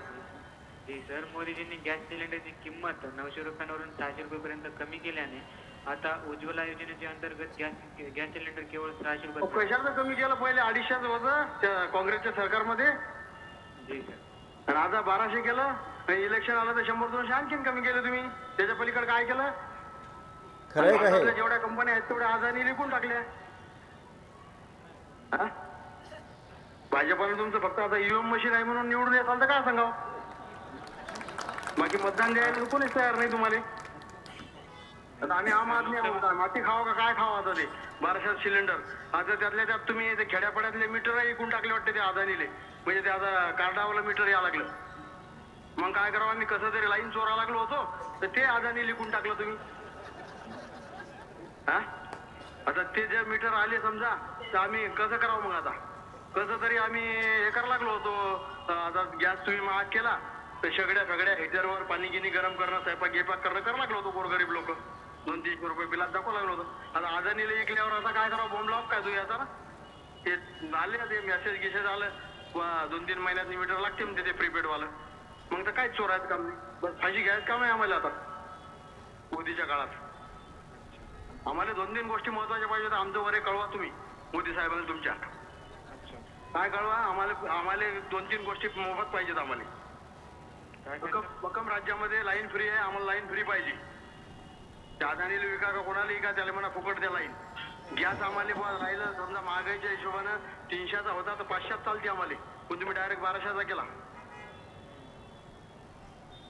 B: जी सर, मोदीजींनी गॅस सिलेंडरची किंमत 900 रुपयांवरून 600 रुपयेपर्यंत कमी केल्याने आता उज्ज्वला योजनेच्या अंतर्गत गॅस सिलेंडर केवळ 600 रुपये.
C: कशाचं कमी केलं? पहिले 250 होतं त्या काँग्रेसच्या सरकारमध्ये,
B: जी सर.
C: आणि आता 1200 केलं. इलेक्शन आलं तर 100-200 आणखीन कमी केलं तुम्ही. त्याच्या पलीकडे काय केलं?
A: खरंय का हे?
C: जेवढ्या कंपन्या आहेत तेवढ्या अदानी विकून टाकल्या. भाजपानं तुमचं फक्त आता ईव्हीएम मशीन आहे म्हणून निवडून येत तर काय सांगावं? बाकी मतदान द्यायला कोणीच तयार नाही तुम्हाला. आता आम्ही आम आदमी आहोत, माती खावा का काय खावा? आता ते 1200 सिलेंडर, आता त्यातल्या त्यात तुम्ही ते खेड्यापाड्यातले मीटर विकून टाकले वाटते ते अदानीले. म्हणजे ते आता कार्डावाला मीटर यायला लागलं. मग काय करावं? आम्ही कसं तरी लाईन चोरा लागलो होतो तर ते अदानी लिकून टाकलं तुम्ही. आता ते जे मीटर आले समजा, तर आम्ही कसं करावं मग? आता कसं तरी आम्ही हे करायला लागलो होतो. आता गॅस तुम्ही महाग केला तर सगळ्या हेटरवर पाणी गिनी गरम करणं, स्वयंपाक गेपाक करायला लागलो होतो. गोरगरीब लोक 200-300 रुपये बिलात दाखवा लागलो होतो. आता अदानीला विकल्यावर आता काय करावं? बॉम्ब लाव काय तू याचा ना? ते आले ते मेसेज गिसेज आलं 2-3 महिन्यात मीटर लागते म्हणते ते प्रीपेडवालं. मग तर काय चोरायचं काम नाही, बस फाशी घ्यायचं काम आहे आम्हाला आता मोदीच्या काळात. आम्हाला 2-3 गोष्टी महत्वाच्या पाहिजे. आमचं वरे कळवा तुम्ही मोदी साहेबांना तुमच्या. काय कळवा आम्हाला 2-3 गोष्टी मोफत पाहिजेत आम्हाला. बकम राज्यामध्ये लाईन फ्री आहे, आम्हाला लाईन फ्री पाहिजे. त्या अदानीला विका का कोणाला विका, त्याला म्हणा फुकट द्या लाईन. गॅस आम्हाला राहिलं समजा महागाईच्या हिशोबानं 300चा होता तर 500 चालते आम्हाला, पण तुम्ही डायरेक्ट 1200चा केला.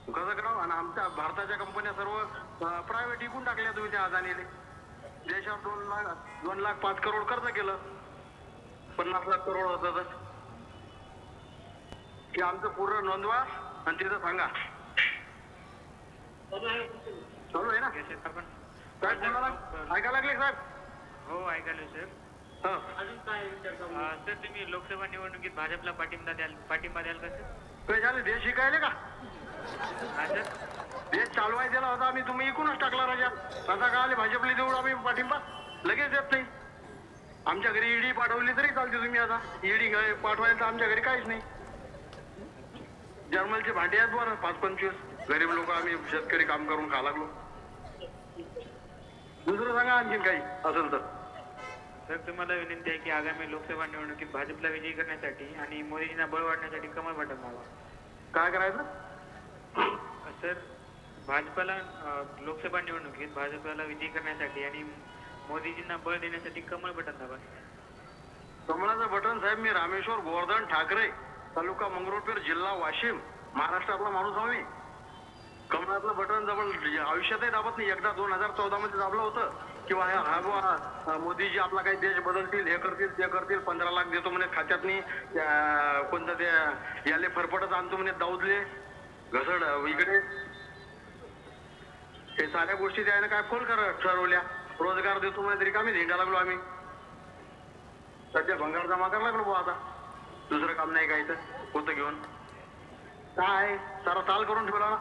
C: कसं करावं? आणि आमच्या भारताच्या कंपन्या सर्व प्रायव्हेट विकून टाकल्या तुम्ही त्या अदानीले. देशावर 2,05 करोड खर्च केलं, 50 लाख करोड होतं तर. की आमचं पूर्ण नोंदवा आणि तिथं सांगा. चालू आहे ना?
B: आपण
C: काय कोणाला ऐकायला लागले साहेब?
B: हो, ऐकायलो सर. सर, तुम्ही लोकसभा निवडणुकीत भाजपला पाठिंबा द्याल का सर?
C: काय झालं? देश शिकायले का?
B: हा सर.
C: देश चालवाय दिला होता आम्ही, तुम्ही इकूनच टाकला राजा. आता काय आले भाजपला देऊ आम्ही पाठिंबा? लगेच देत नाही. आमच्या घरी ईडी पाठवली तरी चालते तुम्ही. आता ईडी पाठवायला तर आमच्या घरी काहीच नाही. जर्मलचे भांडे आहेत बरं 5-25. गरीब लोक आम्ही शेतकरी काम करून खा लागलो. दुसरं सांगा आणखीन काही असेल तर.
B: सर तुम्हाला विनंती आहे की आगामी लोकसभा निवडणुकीत भाजपला विजयी करण्यासाठी आणि मोदीजींना बळ वाढण्यासाठी कमळ बटन दाबा.
C: काय करायचं?
B: सर भाजपला लोकसभा निवडणुकीत भाजपला विजयी करण्यासाठी आणि मोदीजींना बळ देण्यासाठी कमळ बटन दाबा.
C: कमळाचं बटन साहेब, मी रामेश्वर गोवर्धन ठाकरे, तालुका मंगरुळपीर, जिल्हा वाशिम, महाराष्ट्रातला माणूस आहो मी. कमळातलं बटन जवळ आयुष्यातही दाबत नाही. एकदा 2014 मध्ये दाबलं होतं किंवा हा बुवा मोदीजी आपला काही देश बदलतील, हे करतील ते करतील, 15 लाख देतो म्हणे खात्यातनी, कोणतं ते याले फरफटच आणतो म्हणे दाऊदले घसड इकडे. हे साऱ्या गोष्टी त्याने काय फोल ठरवल्या. रोजगार देतो म्हणे तरी कामी झेंडा लागलो आम्ही. सध्या भंगार जमा करायला लागलो बुवा आता. दुसरं काम नाही काय तर होतं घेऊन काय सारा ताल करून ठेवला ना.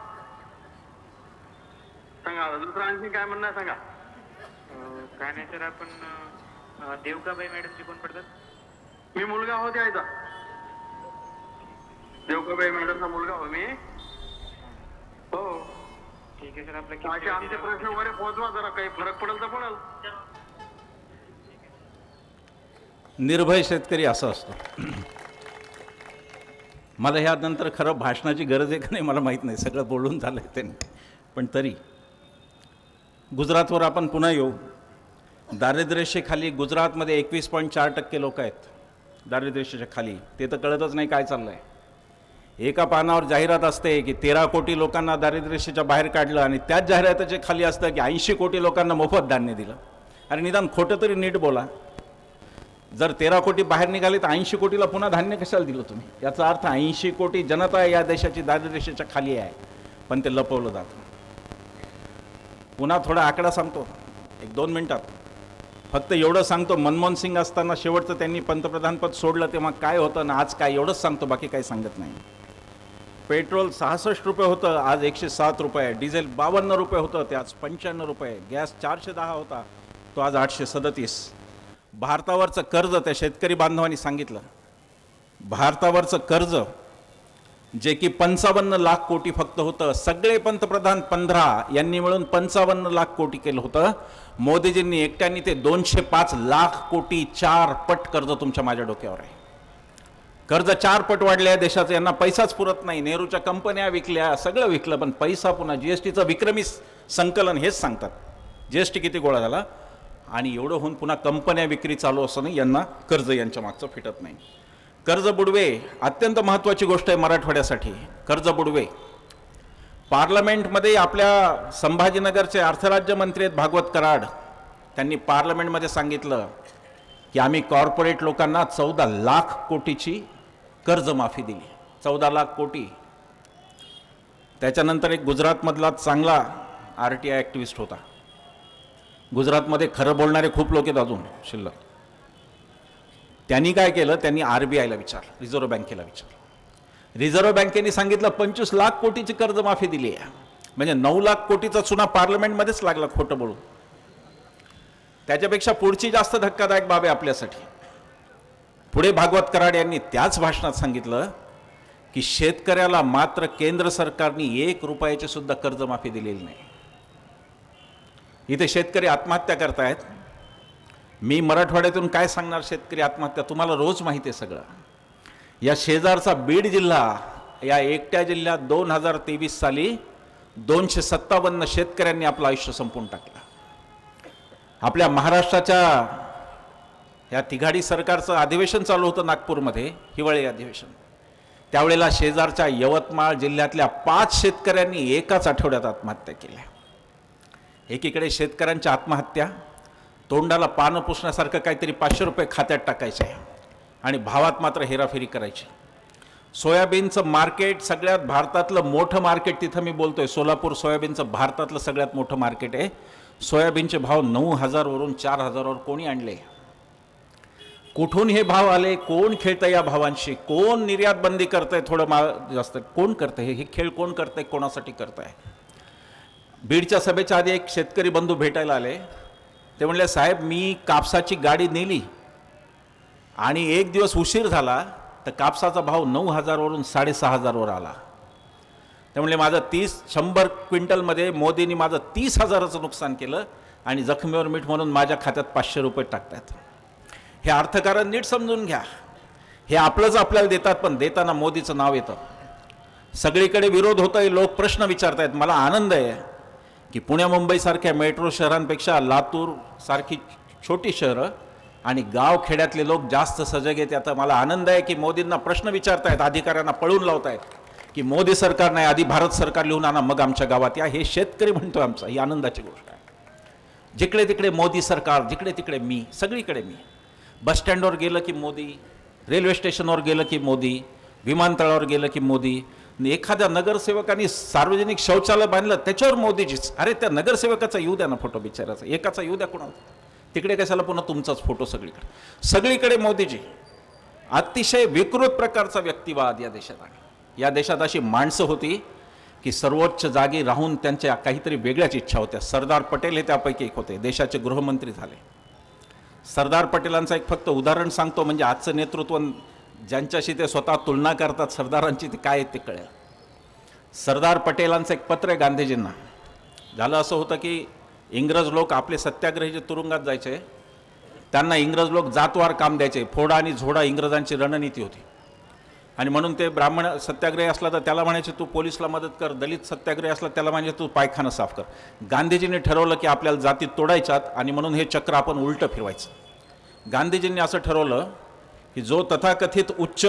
C: सांगा दुसरं आणखी काय म्हणणं आहे सांगा.
B: काय नाही सर, आपण देवकाबाई मॅडमची कोण पडतात?
C: मी मुलगा हो त्याचा. देवकाबाई मॅडमचा मुलगा हो मी. हो
B: ठीक आहे सर. आपला
C: असे आमचे प्रश्न वगैरे पोहोचवा जरा, काही फरक पडेल तर पडेल.
A: निर्भय शेतकरी असा असतो. मला ह्यानंतर खरं भाषणाची गरज आहे का नाही मला माहीत नाही, सगळं बोलून झालं आहे त्यांनी. पण तरी गुजरातवर आपण पुन्हा येऊ. दारिद्र्यरेषेखाली गुजरातमध्ये 21.4% लोक आहेत दारिद्र्यरेषेच्या खाली. ते तर कळतच नाही काय चाललं आहे. एका पानावर जाहिरात असते की 13 कोटी लोकांना दारिद्र्यरेषेच्या बाहेर काढलं आणि त्याच जाहिरातीच्या खाली असतं की 80 कोटी लोकांना मोफत धान्य दिलं. अरे निदान खोटं तरी नीट बोला. जर 13 कोटी बाहेर निघाले तर 80 कोटीला पुन्हा धान्य कशाला दिलं तुम्ही? याचा अर्थ 80 कोटी जनता या देशाची दारिद्र्यरेषेच्या खाली आहे, पण ते लपवलं जातं. पुन्हा थोडा आकडा सांगतो 1-2 मिनिटात. फक्त एवढं सांगतो, मनमोहन सिंग असताना शेवटचं त्यांनी पंतप्रधानपद सोडलं तेव्हा काय होतं ना आज काय, एवढंच सांगतो, बाकी काही सांगत नाही. पेट्रोल 66 रुपये होतं, आज 107 रुपये. डिझेल 52 रुपये होतं, ते आज 95 रुपये. गॅस 410 होता, तो आज 837. भारतावरचं कर्ज, त्या शेतकरी बांधवांनी सांगितलं, भारतावरचं कर्ज जे की 55 लाख कोटी फक्त होतं. सगळे पंतप्रधान 15 यांनी मिळून 55 लाख कोटी केलं होतं. मोदीजींनी एकट्याने ते 205 लाख कोटी, 4 पट कर्ज तुमच्या माझ्या डोक्यावर आहे. कर्ज 4 पट वाढले आहे देशाचं. यांना पैसाच पुरत नाही. नेहरूच्या कंपन्या विकल्या, सगळं विकलं, पण पैसा पुन्हा जीएसटीचं विक्रमी संकलन हेच सांगतात. जीएसटी किती गोळा झाला आणि एवढं होऊन पुन्हा कंपन्या विक्री चालू असताना यांना कर्ज यांच्या मागचं फिटत नाही. कर्ज बुडवे अत्यंत महत्त्वाची गोष्ट आहे मराठवाड्यासाठी. कर्ज बुडवे. पार्लमेंटमध्ये आपल्या संभाजीनगरचे अर्थराज्यमंत्री आहेत भागवत कराड, त्यांनी पार्लमेंटमध्ये सांगितलं की आम्ही कॉर्पोरेट लोकांना 14 लाख कोटीची कर्जमाफी दिली. 14 लाख कोटी. त्याच्यानंतर एक गुजरातमधला चांगला RTI ॲक्टिव्हिस्ट होता. गुजरातमध्ये खरं बोलणारे खूप लोक आहेत अजून शिल्लक. त्यांनी काय केलं, त्यांनी RBIला विचारलं, रिझर्व्ह बँकेला विचारलं. रिझर्व्ह बँकेने सांगितलं 25 लाख कोटीची कर्जमाफी दिली आहे. म्हणजे 9 लाख कोटीचा चुना पार्लमेंटमध्येच लागला खोटं बोलून. त्याच्यापेक्षा पुढची जास्त धक्कादायक बाब आहे आपल्यासाठी. पुढे भागवत कराड यांनी त्याच भाषणात सांगितलं की शेतकऱ्याला मात्र केंद्र सरकारने 1 रुपयाची सुद्धा कर्जमाफी दिलेली नाही. इथे शेतकरी आत्महत्या करतायत. मी मराठवाड्यातून काय सांगणार शेतकरी आत्महत्या, तुम्हाला रोज माहिती आहे सगळं. या शेजारचा बीड जिल्हा, या एकट्या जिल्ह्यात 2023 साली 257 शेतकऱ्यांनी आपलं आयुष्य संपवून टाकलं. आपल्या महाराष्ट्राच्या या तिघाडी सरकारचं अधिवेशन चालू होतं नागपूरमध्ये, हिवाळी अधिवेशन. त्यावेळेला शेजारच्या यवतमाळ जिल्ह्यातल्या 5 शेतकऱ्यांनी एकाच आठवड्यात आत्महत्या केल्या. एकीकडे शेतकऱ्यांच्या आत्महत्या, तोंडाला पानं पुसण्यासारखं काहीतरी 500 रुपये खात्यात टाकायचे आणि भावात मात्र हेराफेरी करायची. सोयाबीनचं मार्केट सगळ्यात भारतातलं मोठं मार्केट, तिथं मी बोलतोय सोलापूर सोयाबीनचं भारतातलं सगळ्यात मोठं मार्केट आहे. सोयाबीनचे भाव 9,000 वरून 4,000 वर कोणी आणले? कुठून हे भाव आले? कोण खेळतं या भावांशी? कोण निर्यात बंदी करतंय? थोडं जास्त कोण करतंय? हे खेळ कोण करतंय? कोणासाठी करतंय? बीडच्या सभेच्या आधी एक शेतकरी बंधू भेटायला आले. ते म्हणले, साहेब मी कापसाची गाडी नेली आणि 1 दिवस उशीर झाला तर कापसाचा भाव 9,000 वरून 6,500 वर आला. ते म्हणले माझं 100 क्विंटलमध्ये मोदींनी माझं 30,000चं नुकसान केलं आणि जखमीवर मीठ म्हणून माझ्या खात्यात 500 रुपये टाकतात. हे अर्थकारण नीट समजून घ्या. हे आपलंच आपल्याला देतात, पण देताना मोदीचं नाव येतं. सगळीकडे विरोध होत आहे, लोक प्रश्न विचारत आहेत. मला आनंद आहे की पुण्या मुंबईसारख्या मेट्रो शहरांपेक्षा लातूर सारखी छोटी शहरं आणि गाव खेड्यातले लोक जास्त सजग आहेत. आता मला आनंद आहे की मोदींना प्रश्न विचारतायत, अधिकाऱ्यांना पळून लावतायत की मोदी सरकार नाही, आधी भारत सरकार लिहून आणा, मग आमच्या गावात या. हे शेतकरी म्हणतो आमचा, ही आनंदाची गोष्ट आहे. जिकडे तिकडे मोदी सरकार, जिकडे तिकडे मी, सगळीकडे मी. बस स्टँडवर गेलं की मोदी, रेल्वे स्टेशनवर गेलं की मोदी, विमानतळावर गेलं की मोदी. एखाद्या नगरसेवकांनी सार्वजनिक शौचालय बांधलं त्याच्यावर मोदीजीच. अरे त्या नगरसेवकाचा येऊ द्या ना फोटो, बिचाराचा एकाचा येऊ द्या कोणाला. तिकडे कशाला पुन्हा तुमचाच फोटो सगळीकडे. सगळीकडे मोदीजी. अतिशय विकृत प्रकारचा व्यक्तिवाद या देशात आहे. या देशात अशी माणसं होती की सर्वोच्च जागी राहून त्यांच्या काहीतरी वेगळ्याच इच्छा होत्या. सरदार पटेल हे त्यापैकी एक होते, देशाचे गृहमंत्री झाले. सरदार पटेलांचं एक फक्त उदाहरण सांगतो, म्हणजे आजचं नेतृत्व ज्यांच्याशी ते स्वतः तुलना करतात सरदारांची, ते काय ते कळेल. सरदार पटेलांचं एक पत्र आहे गांधीजींना. झालं असं होतं की इंग्रज लोक आपले सत्याग्रही जे तुरुंगात जायचे, त्यांना इंग्रज लोक जातवार काम द्यायचे. फोडा आणि झोडा इंग्रजांची रणनीती होती. आणि म्हणून ते ब्राह्मण सत्याग्रही असला तर त्याला म्हणायचे तू पोलिसला मदत कर, दलित सत्याग्रही असला त्याला म्हणजे तू पायखाना साफ कर. गांधीजींनी ठरवलं की आपल्याला जाती तोडायच्यात आणि म्हणून हे चक्र आपण उलटं फिरवायचं. गांधीजींनी असं ठरवलं की जो तथाकथित उच्च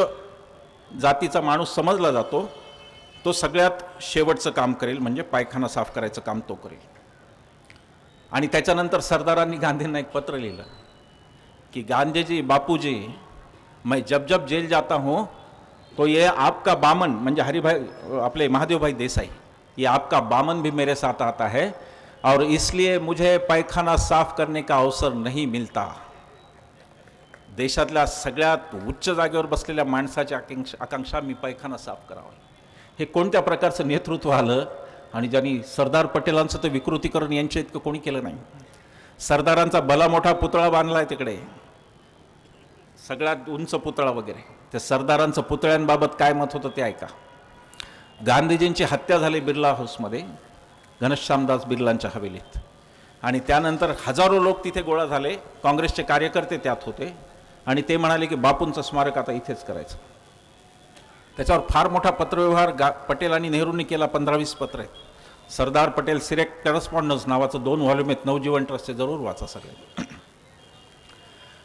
A: जातीचा माणूस समजला जातो तो सगळ्यात शेवटचं काम करेल, म्हणजे पायखाना साफ करायचं काम तो करेल. आणि त्याच्यानंतर सरदारांनी गांधींना एक पत्र लिहिलं की गांधीजी बापूजी, मैं जब जब जेल जाता हूँ तो ये आपका बामन, म्हणजे हरिभाई आपले महादेवभाई देसाई, ये आपका बामन भी मेरे साथ आता है और इसलिए मुझे पायखाना साफ करने का अवसर नहीं मिलता. देशातल्या सगळ्यात उच्च जागेवर बसलेल्या माणसाची आकांक्षा मी पायखाना साफ करावा. हे कोणत्या प्रकारचं नेतृत्व आलं. आणि ज्यांनी सरदार पटेलांचं तर विकृतीकरण यांच्या इतकं कोणी केलं नाही. सरदारांचा भला मोठा पुतळा बांधला आहे तिकडे, सगळ्यात उंच पुतळा वगैरे. त्या सरदारांचं पुतळ्यांबाबत काय मत होतं ते ऐका. गांधीजींची हत्या झाली बिर्ला हाऊसमध्ये, घनश्यामदास बिर्लांच्या हवेलीत. आणि त्यानंतर हजारो लोक तिथे गोळा झाले, काँग्रेसचे कार्यकर्ते त्यात होते. आणि ते म्हणाले की बापूंचं स्मारक आता इथेच करायचं. त्याच्यावर फार मोठा पत्रव्यवहार पटेल आणि नेहरूंनी केला. 15-20 पत्र आहेत. सरदार पटेल सिरेक्ट करस्पॉन्डन्स नावाचं 2 व्हॉल्यूम आहेत, नवजीवन ट्रस्टचे, जरूर वाचा सगळे.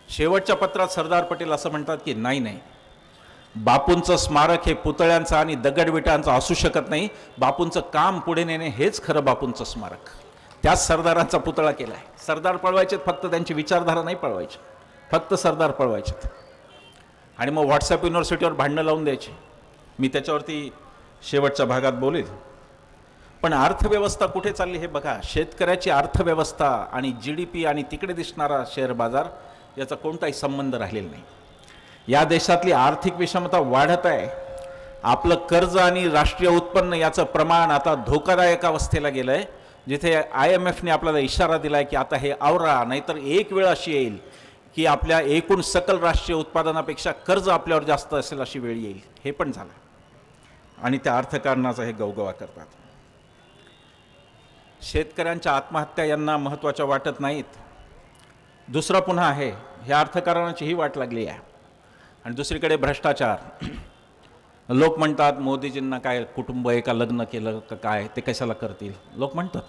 A: शेवटच्या पत्रात सरदार पटेल असं म्हणतात की नाही, बापूंचं स्मारक हे पुतळ्यांचं आणि दगडविटांचं असू शकत नाही. बापूंचं काम पुढे नेणे हेच खरं बापूंचं स्मारक. त्याच सरदारांचा पुतळा केला आहे. सरदार पळवायचे, फक्त त्यांची विचारधारा नाही पळवायची, फक्त सरदार पळवायचे. आणि मग व्हॉट्सॲप युनिव्हर्सिटीवर भांडणं लावून द्यायची. मी त्याच्यावरती शेवटच्या भागात बोलेल. पण अर्थव्यवस्था कुठे चालली हे बघा. शेतकऱ्याची अर्थव्यवस्था आणि GDP आणि तिकडे दिसणारा शेअर बाजार याचा कोणताही संबंध राहिलेला नाही. या देशातली आर्थिक विषमता वाढत आहे. आपलं कर्ज आणि राष्ट्रीय उत्पन्न याचं प्रमाण आता धोकादायक अवस्थेला गेलं आहे, जिथे IMFने आपल्याला इशारा दिला आहे की आता हे आवरा, नाहीतर एक वेळ अशी येईल की आपल्या एकूण सकल राष्ट्रीय उत्पादनापेक्षा कर्ज आपल्यावर जास्त असेल अशी वेळ येईल. हे पण झालं. आणि त्या अर्थकारणाचा हे गवगवा करतात. शेतकऱ्यांच्या आत्महत्या यांना महत्त्वाच्या वाटत नाहीत. दुसरं पुन्हा आहे, ह्या अर्थकारणाची ही वाट लागली आहे. आणि दुसरीकडे भ्रष्टाचार. लोक म्हणतात मोदीजींना काय कुटुंब आहे का, लग्न केलं का काय, ते कशाला करतील लोक म्हणतात.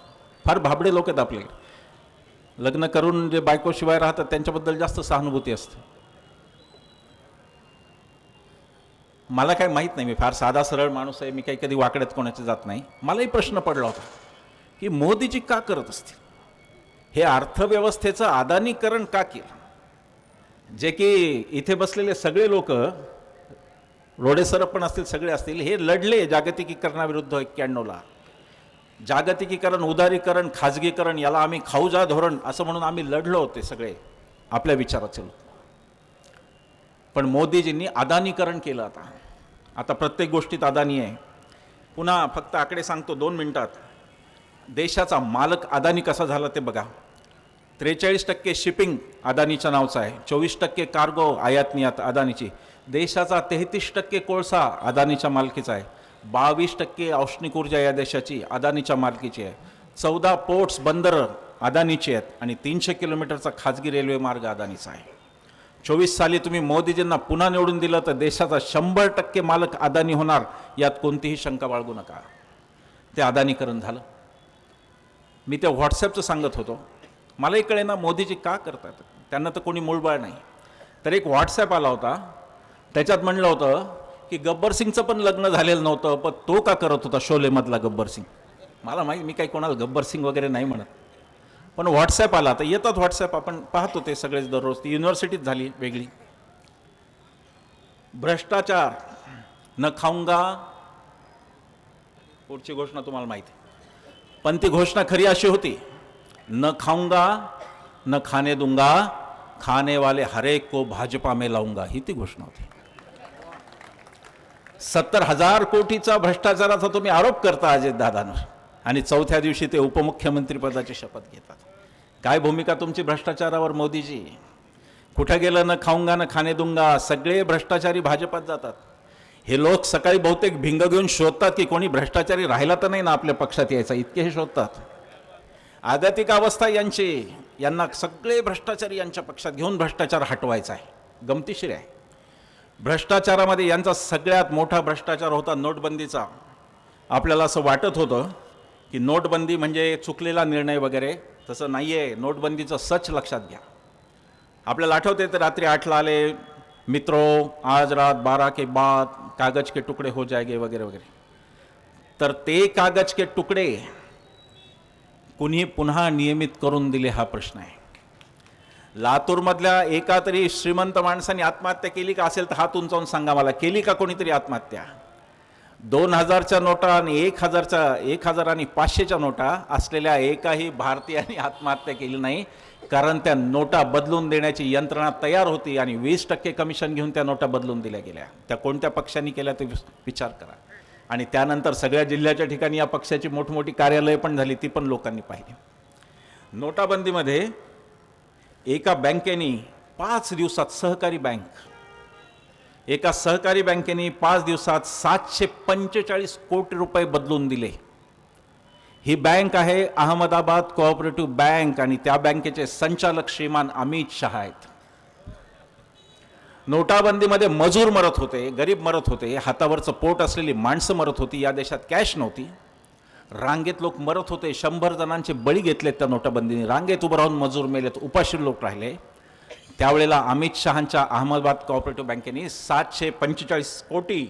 A: फार भाबडे लोक आहेत आपल्याकडे. लग्न करून जे बायकोशिवाय राहतात त्यांच्याबद्दल जास्त सहानुभूती असते. मला काय माहीत नाही, मी फार साधा सरळ माणूस आहे, मी काही कधी वाकड्यात कोणाचे जात नाही. मलाही प्रश्न पडला होता की मोदीजी का करत असतील हे अर्थव्यवस्थेचं अदानीकरण का केलं. जे की इथे बसलेले सगळे लोक, रोडेसर पण असतील, सगळे असतील, हे लढले जागतिकीकरणाविरुद्ध 91ला. जागतिकीकरण, उदारीकरण, खाजगीकरण याला आम्ही खाऊजा धोरण असं म्हणून आम्ही लढलो होते सगळे आपल्या विचाराचे लोक. पण मोदीजींनी अदानीकरण केलं. आता प्रत्येक गोष्टीत अदानी आहे. पुन्हा फक्त आकडे सांगतो 2 मिनिटात. देशाचा मालक अदानी कसा झाला ते बघा. 43% शिपिंग अदानीच्या नावचं आहे, 24% कार्गो आयात निर्यात अदानीची, देशाचा 33% कोळसा अदानीच्या मालकीचा आहे, 22% औष्णिक ऊर्जा या देशाची अदानीच्या मालकीची आहे. 14 पोर्ट्स बंदरं अदानीची आहेत आणि 300 किलोमीटरचा खाजगी रेल्वे मार्ग अदानीचा आहे. 24 साली तुम्ही मोदीजींना पुन्हा निवडून दिलं तर देशाचा 100% मालक अदानी होणार, यात कोणतीही शंका बाळगू नका. ते अदानीकरण झालं. मी त्या व्हॉट्सॲपचं सांगत होतो, मलाही कळेना मोदीजी का करतात, त्यांना तर कोणी मूळबाळ नाही. तर एक व्हॉट्सॲप आला होता, त्याच्यात म्हणलं होतं की गब्बर सिंगचं पण लग्न झालेलं नव्हतं, पण तो का करत होता शोलेमधला गब्बर सिंग. मला माहीत, मी काही कोणाला गब्बर सिंग वगैरे नाही म्हणत, पण व्हॉट्सॲप आला. तर येतात व्हॉट्सॲप, आपण पाहतो ते सगळेच दररोज. ती युनिव्हर्सिटीत झाली वेगळी. भ्रष्टाचार न खाऊंगा, पुढची घोषणा तुम्हाला माहिती आहे, पण ती घोषणा खरी अशी होती, न खाऊंगा न खाने दूंगा, खाने वाले हर एक को भाजपा में लाऊंगा, ही ती घोषणा होती. 70,000 कोटीचा भ्रष्टाचाराचा तुम्ही आरोप करता अजितदादांवर, आणि चौथ्या दिवशी ते उपमुख्यमंत्री पदाची शपथ घेतात. काय भूमिका तुमची भ्रष्टाचारावर मोदीजी? कुठं गेलं न खाऊंगा न खाने दूंगा, सगळे भ्रष्टाचारी भाजपात जातात. हे लोक सकाळी बहुतेक भिंग घेऊन शोधतात की कोणी भ्रष्टाचारी राहिला तर नाही ना आपल्या पक्षात यायचा, इतके हे शोधतात. आध्यात्मिक अवस्था यांची, यांना सगळे भ्रष्टाचारी यांच्या पक्षात घेऊन भ्रष्टाचार हटवायचा आहे. गमतीशीर आहे. भ्रष्टाचारामध्ये यांचा सगळ्यात मोठा भ्रष्टाचार होता नोटबंदीचा. आपल्याला असं वाटत होतं की नोटबंदी म्हणजे चुकलेला निर्णय वगैरे, तसं नाही आहे. नोटबंदीचं सच लक्षात घ्या. आपल्याला आठवते तर रात्री 8ला आले, मित्रों आज रात 12 के बाद कागज के टुकड़े हो जाएंगे वगैरे वगैरे. तर ते कागज के तुकडे कुणी पुन्हा नियमित करून दिले, हा प्रश्न आहे. लातूरमधल्या एका तरी श्रीमंत माणसाने आत्महत्या केली का? असेल तर हात उंचावून सांगा मला, केली का कोणीतरी आत्महत्या? 2000च्या नोटा आणि 1000 आणि 500च्या नोटा असलेल्या एकाही भारतीयाने आत्महत्या केली नाही, कारण त्या नोटा बदलून देण्याची यंत्रणा तयार होती आणि 20% कमिशन घेऊन त्या नोटा बदलून दिल्या गेल्या. त्या कोणत्या पक्षांनी केल्या ते विचार करा. आणि त्यानंतर सगळ्या जिल्ह्याच्या ठिकाणी या पक्षाची मोठमोठी कार्यालय पण झाली, ती पण लोकांनी पाहिली. नोटाबंदीमध्ये एका बँकेने 5 दिवसात, सहकारी बँक, एका सहकारी बँकेने 5 दिवसात 745 कोटी रुपये बदलून दिले. ही बँक आहे अहमदाबाद कोऑपरेटिव्ह बँक आणि त्या बँकेचे संचालक श्रीमान अमित शहा आहेत. नोटाबंदीमध्ये मजूर मरत होते, गरीब मरत होते, हातावरचं पोट असलेली माणसं मरत होती. या देशात कॅश नव्हती, रांगेत लोक मरत होते. 100 जणांचे बळी घेतलेत त्या नोटाबंदीने. रांगेत उभं राहून मजूर मेलेत, उपाशी लोक राहिले. त्यावेळेला अमित शहांच्या अहमदाबाद कोऑपरेटिव्ह बँकेने 745 कोटी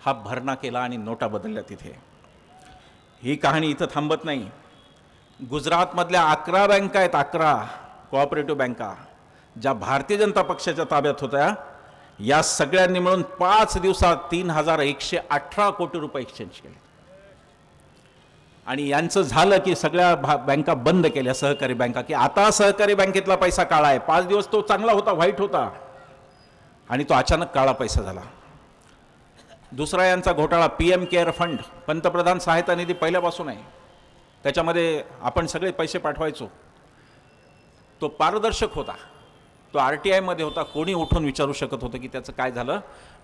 A: हा भरणा केला आणि नोटा बदलल्या तिथे. ही कहाणी इथं थांबत नाही. गुजरातमधल्या 11 बँका आहेत, 11 कोऑपरेटिव्ह बँका, ज्या भारतीय जनता पक्षाच्या ताब्यात होत्या. या सगळ्यांनी मिळून 5 दिवसात 3118 कोटी रुपये एक्सचेंज केले. आणि यांचं झालं की सगळ्या बँका बंद केल्या, सहकारी बँका, की आता सहकारी बँकेतला पैसा काळा आहे. 5 दिवस तो चांगला होता, व्हाईट होता, आणि तो अचानक काळा पैसा झाला. दुसरा यांचा घोटाळा, PM केअर फंड, पंतप्रधान सहायता निधी पहिल्यापासून आहे. त्याच्यामध्ये आपण सगळे पैसे पाठवायचो. तो पारदर्शक होता, तो RTI मध्ये होता. कोणी उठून विचारू शकत होतं की त्याचं काय झालं?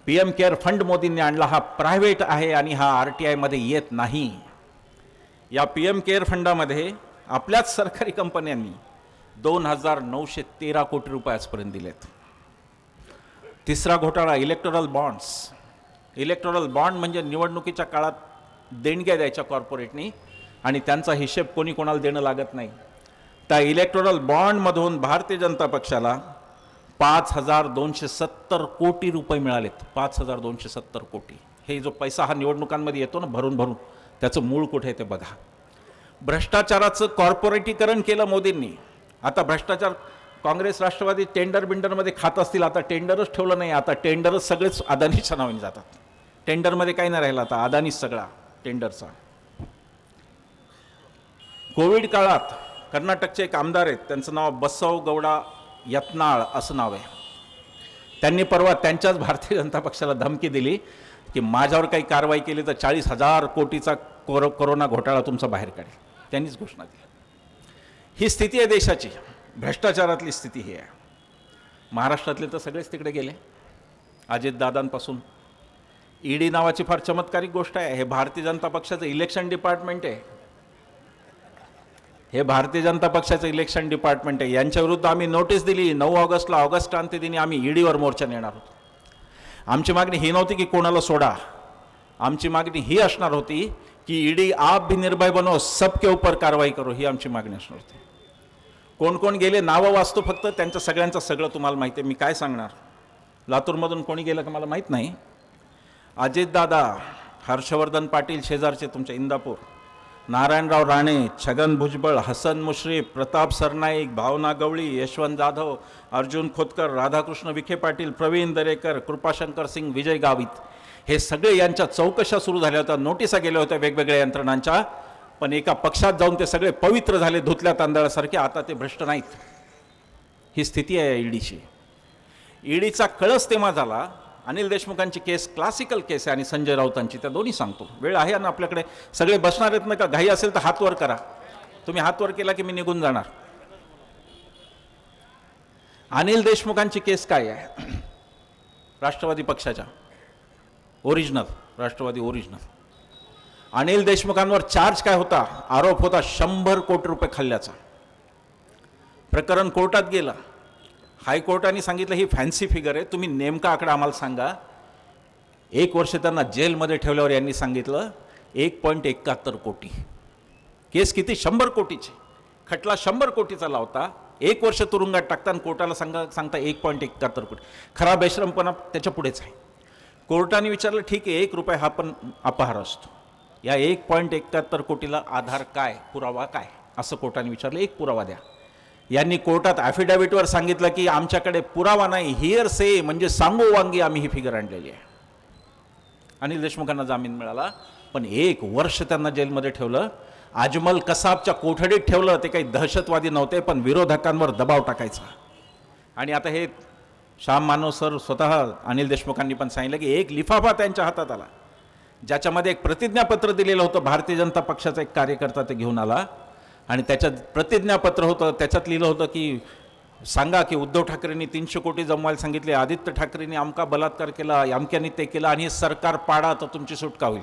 A: PM केअर फंड मोदींनी आणला, हा प्रायव्हेट आहे आणि हा RTI मध्ये येत नाही. या PM केअर फंडामध्ये आपल्याच सरकारी कंपन्यांनी 2913 कोटी रुपये आजपर्यंत दिलेत. तिसरा घोटाळा, इलेक्टोरल बॉन्ड्स. इलेक्टोरल बॉन्ड म्हणजे निवडणुकीच्या काळात देणग्या द्यायच्या कॉर्पोरेटनी, आणि त्यांचा हिशेब कोणी कोणाला देणं लागत नाही. त्या इलेक्टोरल बॉन्डमधून भारतीय जनता पक्षाला 5270 कोटी रुपये मिळालेत. 5270 कोटी. हे जो पैसा हा निवडणुकांमध्ये येतो ना भरून भरून, त्याचं मूळ कुठे ते बघा. भ्रष्टाचाराचं कॉर्पोरेटीकरण केलं मोदींनी. आता भ्रष्टाचार काँग्रेस राष्ट्रवादी टेंडर बिंडरमध्ये खात असतील, आता टेंडरच ठेवलं नाही. आता टेंडरच सगळेच अदानीच्या नावाने जातात. टेंडरमध्ये काही नाही राहिलं, आता अदानीच सगळा टेंडरचा. कोविड काळात कर्नाटकचे एक आमदार आहेत, त्यांचं नाव बसवगौडा यत्नाळ असं नाव आहे. त्यांनी परवा त्यांच्याच भारतीय जनता पक्षाला धमकी दिली की माझ्यावर काही कारवाई केली तर 40,000 कोटीचा कोरोना घोटाळा तुमचा बाहेर काढेल. त्यांनीच घोषणा दिली. ही स्थिती आहे देशाची, भ्रष्टाचारातली स्थिती ही आहे. महाराष्ट्रातले तर सगळेच तिकडे गेले, अजितदादांपासून ईडी नावाची फार चमत्कारिक गोष्ट आहे. हे भारतीय जनता पक्षाचं इलेक्शन डिपार्टमेंट आहे. हे भारतीय जनता पक्षाचं इलेक्शन डिपार्टमेंट आहे. यांच्या विरुद्ध आम्ही नोटीस दिली. 9 ऑगस्टला ऑगस्ट क्रांतीदिनी आम्ही ईडीवर मोर्चा नेणार होतो. आमची मागणी ही नव्हती की कोणाला सोडा. आमची मागणी ही असणार होती की ईडी आप भी निर्भय बनो, सबके ऊपर कारवाई करो, ही आमची मागणी असणार होती. कोण कोण गेले नावं वाचतो फक्त, त्यांचं सगळ्यांचं सगळं तुम्हाला माहिती आहे. मी काय सांगणार. लातूरमधून कोणी गेलं का मला माहीत नाही. अजितदादा, हर्षवर्धन पाटील शेजारचे तुमच्या इंदापूर, नारायणराव राणे, छगन भुजबळ, हसन मुश्रीफ, प्रताप सरनाईक, भावना गवळी, यशवंत जाधव, अर्जुन खोतकर, राधाकृष्ण विखे पाटील, प्रवीण दरेकर, कृपाशंकर सिंग, विजय गावित, हे सगळे यांच्या चौकशा सुरू झाल्या होत्या. नोटिसा गेल्या होत्या वेगवेगळ्या यंत्रणांच्या. पण एका पक्षात जाऊन ते सगळे पवित्र झाले धुतल्या तांदळासारखे. आता ते भ्रष्ट नाहीत. ही स्थिती आहे ईडीची. ईडीचा कळस तेव्हा झाला. अनिल देशमुखांची केस क्लासिकल केस आहे आणि संजय राऊतांची, त्या दोन्ही सांगतो. वेळ आहे ना आपल्याकडे. सगळे बसणार आहेत ना का? घाई असेल तर हात वर करा. तुम्ही हात वर केला की मी निघून जाणार. अनिल देशमुखांची केस काय आहे? राष्ट्रवादी पक्षाच्या ओरिजिनल, राष्ट्रवादी ओरिजिनल. अनिल देशमुखांवर चार्ज काय होता? आरोप होता 100 कोटी रुपये खाल्ल्याचा. प्रकरण कोर्टात गेलं. हायकोर्टाने सांगितलं ही फॅन्सी फिगर आहे, तुम्ही नेमका आकडा आम्हाला सांगा. 1 वर्ष त्यांना जेलमध्ये ठेवल्यावर यांनी सांगितलं 1.71 कोटी. केस किती? 100 कोटीची. खटला 100 कोटीचा लावता, 1 वर्ष तुरुंगात टाकता आणि कोर्टाला सांगता 1.71 कोटी. खरा बेशरमपणा त्याच्या पुढेच आहे. कोर्टाने विचारलं ठीक आहे, 1 रुपया हा पण अपहार असतो. या 1.71 कोटीला आधार काय, पुरावा काय, असं कोर्टाने विचारलं. एक पुरावा द्या. यांनी कोर्टात ॲफिडेव्हिटवर सांगितलं की आमच्याकडे पुरावा नाही, हिअर से, म्हणजे सांगो वांगी आम्ही ही फिगर आणलेली आहे. अनिल देशमुखांना जामीन मिळाला, पण 1 वर्ष त्यांना जेलमध्ये ठेवलं. अजमल कसाबच्या कोठडीत ठेवलं. ते काही दहशतवादी नव्हते, पण विरोधकांवर दबाव टाकायचा. आणि आता हे श्याम मानव सर स्वतः अनिल देशमुखांनी पण सांगितलं की एक लिफाफा त्यांच्या हातात आला, ज्याच्यामध्ये एक प्रतिज्ञापत्र दिलेलं होतं. भारतीय जनता पक्षाचा एक कार्यकर्ता ते घेऊन आला आणि त्याच्यात प्रतिज्ञापत्र होतं. त्याच्यात लिहिलं होतं की सांगा की उद्धव ठाकरेंनी 300 कोटी जमवायला सांगितले, आदित्य ठाकरेंनी आमका बलात्कार केला, अमक्यांनी ते केलं आणि हे सरकार पाडा तर तुमची सुटका होईल.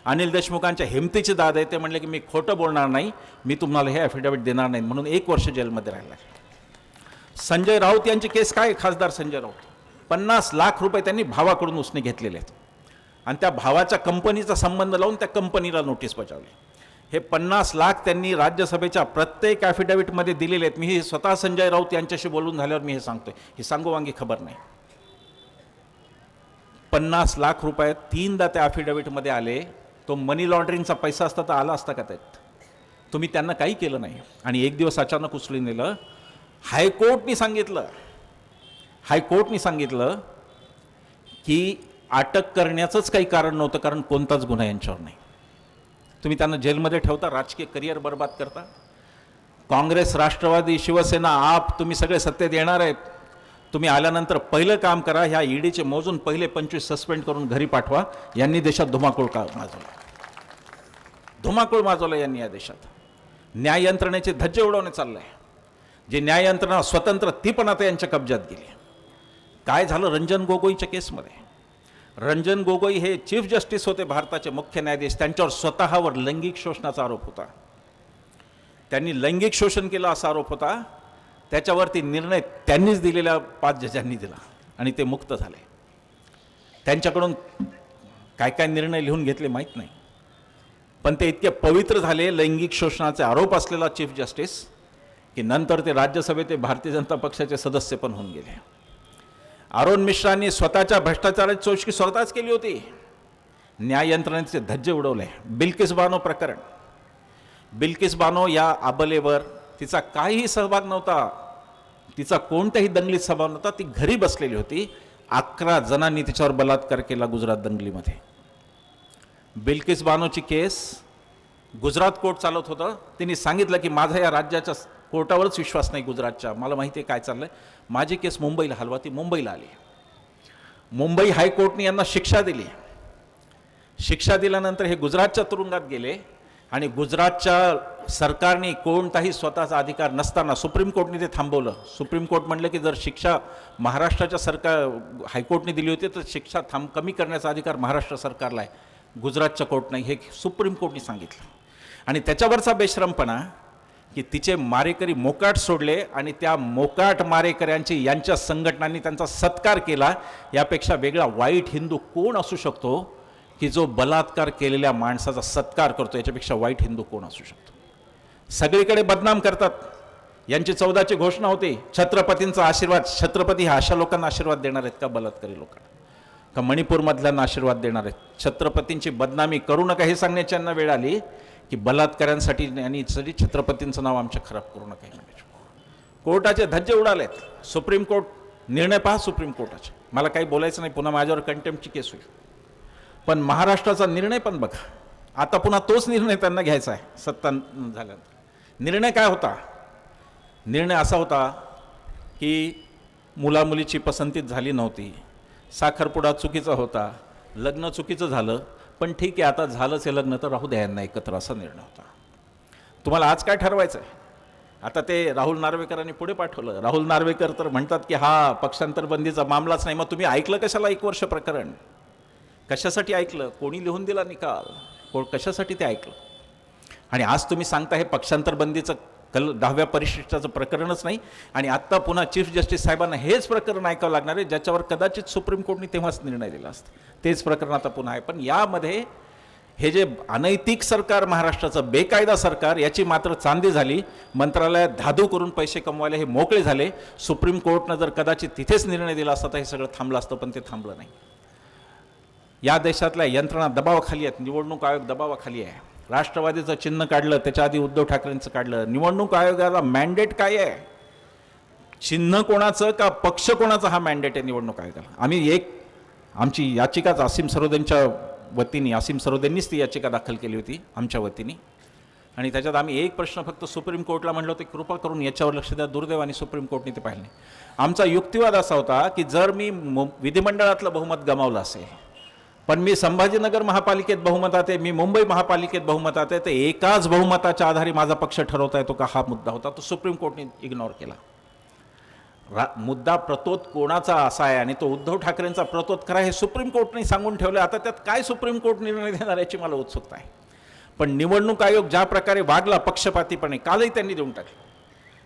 A: अनिल देशमुखांच्या हिमतीची दाद आहे. ते म्हणले की मी खोटं बोलणार नाही, मी तुम्हाला हे ॲफिडेव्हिट देणार नाही. म्हणून 1 वर्ष जेलमध्ये राहिला. संजय राऊत यांची केस काय? खासदार संजय राऊत 50 लाख रुपये त्यांनी भावाकडून उसने घेतलेले आहेत आणि त्या भावाच्या कंपनीचा संबंध लावून त्या कंपनीला नोटीस बजावली. हे 50 लाख त्यांनी राज्यसभेच्या प्रत्येक ॲफिडेव्हिटमध्ये दिलेले आहेत. मी हे स्वतः संजय राऊत यांच्याशी बोलून झाल्यावर मी हे सांगतोय. ही सांगोवांगी खबर नाही. 50 लाख रुपये 3दा त्या ॲफिडेव्हिटमध्ये आले. तो मनी लॉन्ड्रिंगचा पैसा असता तर आला असता का त्यात? तुम्ही त्यांना काही केलं नाही आणि एक दिवस अचानक उचलून नेलं. हायकोर्टनी सांगितलं की अटक करण्याचंच काही कारण नव्हतं, कारण कोणताच गुन्हा यांच्यावर नाही. तुम्ही त्यांना जेलमध्ये ठेवता, राजकीय करिअर बर्बाद करता. काँग्रेस, राष्ट्रवादी, शिवसेना, आप, तुम्ही सगळे सत्तेत येणार आहेत. तुम्ही आल्यानंतर पहिलं काम करा, ह्या ईडीचे मोजून पहिले 25 सस्पेंड करून घरी पाठवा. यांनी देशात धुमाकूळ माजवला यांनी या देशात. न्याय यंत्रणेचे धज्जे उडवणे चाललंय. जे न्याय यंत्रणा स्वतंत्र ती पण आता यांच्या कब्जात गेली. काय झालं रंजन गोगोईच्या केसमध्ये? रंजन गोगोई हे चीफ जस्टिस होते, भारताचे मुख्य न्यायाधीश. त्यांच्यावर स्वतःवर लैंगिक शोषणाचा आरोप होता. त्यांनी लैंगिक शोषण केलं असा आरोप होता. त्याच्यावरती निर्णय त्यांनीच दिलेल्या 5 जजांनी दिला आणि ते मुक्त झाले. त्यांच्याकडून काय काय निर्णय लिहून घेतले माहीत नाही, पण ते इतके पवित्र झाले लैंगिक शोषणाचे आरोप असलेला चीफ जस्टिस की नंतर ते राज्यसभेत भारतीय जनता पक्षाचे सदस्य पण होऊन गेले. अरुण मिश्रांनी स्वतःच्या भ्रष्टाचाराची चौकशी स्वतःच केली होती. न्याय यंत्रणेचे धज्जे उडवले. बिल्किस बानो प्रकरण. बिल्किस बानो या अबलेवर तिचा काहीही सहभाग नव्हता. तिचा कोणत्याही दंगलीत सहभाग नव्हता. ती घरी बसलेली होती. 11 जणांनी तिच्यावर बलात्कार केला गुजरात दंगलीमध्ये. बिल्किस बानोची केस गुजरात कोर्ट चालत होतं. तिने सांगितलं की माझा या राज्याच्या कोर्टावरच विश्वास नाही, गुजरातच्या. मला माहिती आहे काय चाललंय. माझी केस मुंबईला हलवा. ती मुंबईला आली. मुंबई हायकोर्टने यांना शिक्षा दिली. शिक्षा दिल्यानंतर हे गुजरातच्या तुरुंगात गेले आणि गुजरातच्या सरकारने कोणताही स्वतःचा अधिकार नसताना सुप्रीम कोर्टने ते थांबवलं. सुप्रीम कोर्ट म्हणलं की जर शिक्षा महाराष्ट्राच्या सरकार हायकोर्टने दिली होती तर शिक्षा कमी करण्याचा अधिकार महाराष्ट्र सरकारला आहे, गुजरातच्या कोर्ट नाही, हे सुप्रीम कोर्टने सांगितलं. आणि त्याच्यावरचा बेशरमपणा की तिचे मारेकरी मोकाट सोडले आणि त्या मोकाट मारेकऱ्यांची यांच्या संघटनांनी त्यांचा सत्कार केला, यापेक्षा वेगळा वाईट हिंदू कोण असू शकतो की जो बलात्कार केलेल्या माणसाचा सत्कार करतो? याच्यापेक्षा वाईट हिंदू कोण असू शकतो? सगळीकडे बदनाम करतात. यांची 14ची घोषणा होती, छत्रपतींचा आशीर्वाद. छत्रपती ह्या अशा लोकांना आशीर्वाद देणार आहेत का? बलात्कारी लोकांना का मणिपूरमधल्यांना आशीर्वाद देणार आहेत? छत्रपतींची बदनामी करू नका हे सांगण्याची यांना वेळ आली की बलात्कारांसाठी आणि छत्रपतींचं नाव आमच्या खराब करू नका हे म्हणायचे. कोर्टाचे धज्जे उडालेत. सुप्रीम कोर्ट निर्णय पहा सुप्रीम कोर्टाचे. मला काही बोलायचं नाही, पुन्हा माझ्यावर कंटेम्प्टची केस होईल. पण महाराष्ट्राचा निर्णय पण बघा. आता पुन्हा तोच निर्णय त्यांना घ्यायचा आहे सत्ता झाल्यानंतर. निर्णय काय होता? निर्णय असा होता की मुलामुलीची पसंतीच झाली नव्हती, साखरपुडा चुकीचा होता, लग्न चुकीचं झालं, पण ठीक आहे आता झालंच हे लग्न तर राहू द्या यांना एकत्र, असा निर्णय होता. तुम्हाला आज काय ठरवायचं आहे? आता ते राहुल नार्वेकरांनी पुढे पाठवलं. राहुल नार्वेकर तर म्हणतात की हा पक्षांतर बंदीचा मामलाच नाही. मग तुम्ही ऐकलं कशाला 1 वर्ष प्रकरण? कशासाठी ऐकलं? कोणी लिहून दिला निकाल? कशासाठी ते ऐकलं? आणि आज तुम्ही सांगता हे पक्षांतर बंदीचं 10व्या परिशिष्टाचं प्रकरणच नाही आणि आत्ता पुन्हा चीफ जस्टिस साहेबांना हेच प्रकरण ऐकावं लागणार आहे ज्याच्यावर कदाचित सुप्रीम कोर्टने तेव्हाच निर्णय दिला असता. तेच प्रकरण आता पुन्हा आहे. पण यामध्ये हे जे अनैतिक सरकार महाराष्ट्राचं, बेकायदा सरकार, याची मात्र चांदी झाली. मंत्रालयात धादू करून पैसे कमवायला हे मोकळे झाले. सुप्रीम कोर्टनं जर कदाचित तिथेच निर्णय दिला असता तर हे सगळं थांबलं असतं, पण ते थांबलं नाही. या देशातल्या यंत्रणा दबावाखाली आहेत. निवडणूक आयोग दबावाखाली आहे. राष्ट्रवादीचं चिन्ह काढलं, त्याच्या आधी उद्धव ठाकरेंचं काढलं. निवडणूक आयोगाला मॅन्डेट काय आहे? चिन्ह कोणाचं का पक्ष कोणाचा हा मॅन्डेट आहे निवडणूक आयोगाला? आमची याचिकाच आसिम सरोदेंच्या वतीने, आसिम सरोदेंनीच ती याचिका दाखल केली होती आमच्या वतीने. आणि त्याच्यात आम्ही एक प्रश्न फक्त सुप्रीम कोर्टला म्हणलं होतं, कृपा करून याच्यावर लक्ष द्या. दुर्दैवाने सुप्रीम कोर्टने ते पाहिलं नाही. आमचा युक्तिवाद असा होता की जर मी विधिमंडळातलं बहुमत गमावलं असेल, पण मी संभाजीनगर महापालिकेत बहुमतात आहे, मी मुंबई महापालिकेत बहुमतात आहे, तर एकाच बहुमताच्या आधारे माझा पक्ष ठरवता येतो का? हा मुद्दा होता. तो सुप्रीम कोर्टने इग्नोर केला. मुद्दा प्रतोद कोणाचा असा आहे आणि तो उद्धव ठाकरेंचा प्रतोद करा हे सुप्रीम कोर्टने सांगून ठेवलं. आता त्यात काय सुप्रीम कोर्ट निर्णय देणार याची मला उत्सुकता आहे. पण निवडणूक आयोग ज्या प्रकारे वागला पक्षपातीपणे, कालही त्यांनी देऊन टाकले.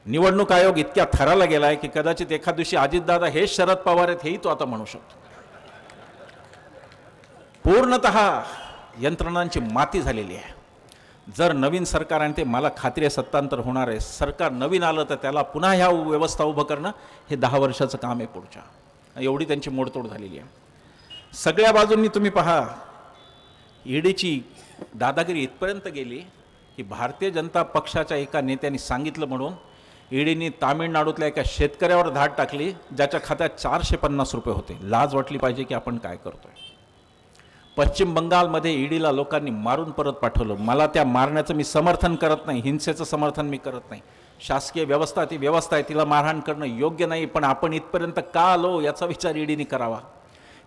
A: निवडणूक आयोग इतक्या थराला गेला आहे की कदाचित एखाद दिवशी अजितदादा हेच शरद पवार आहेत हेही तो आता म्हणू शकतो. पूर्णतः यंत्रणांची माती झालेली आहे. जर नवीन सरकार आणि ते मला खात्री आहे सत्तांतर होणार आहे, सरकार नवीन आलं तर त्याला पुन्हा ह्या व्यवस्था उभं करणं हे 10 वर्षाचं काम आहे पुढच्या. एवढी त्यांची मोडतोड झालेली आहे. सगळ्या बाजूंनी तुम्ही पहा, ईडीची दादागिरी इथपर्यंत गेली की भारतीय जनता पक्षाच्या एका नेत्यांनी सांगितलं म्हणून ईडीने तामिळनाडूतल्या एका शेतकऱ्यावर धाड टाकली ज्याच्या खात्यात 450 रुपये होते. लाज वाटली पाहिजे की आपण काय करतोय. पश्चिम बंगालमध्ये ईडीला लोकांनी मारून परत पाठवलं. मला त्या मारण्याचं मी समर्थन करत नाही, हिंसेचं समर्थन मी करत नाही. शासकीय व्यवस्था ती व्यवस्था आहे, तिला मारहाण करणं योग्य नाही. पण आपण इथपर्यंत का आलो याचा विचार ईडीने करावा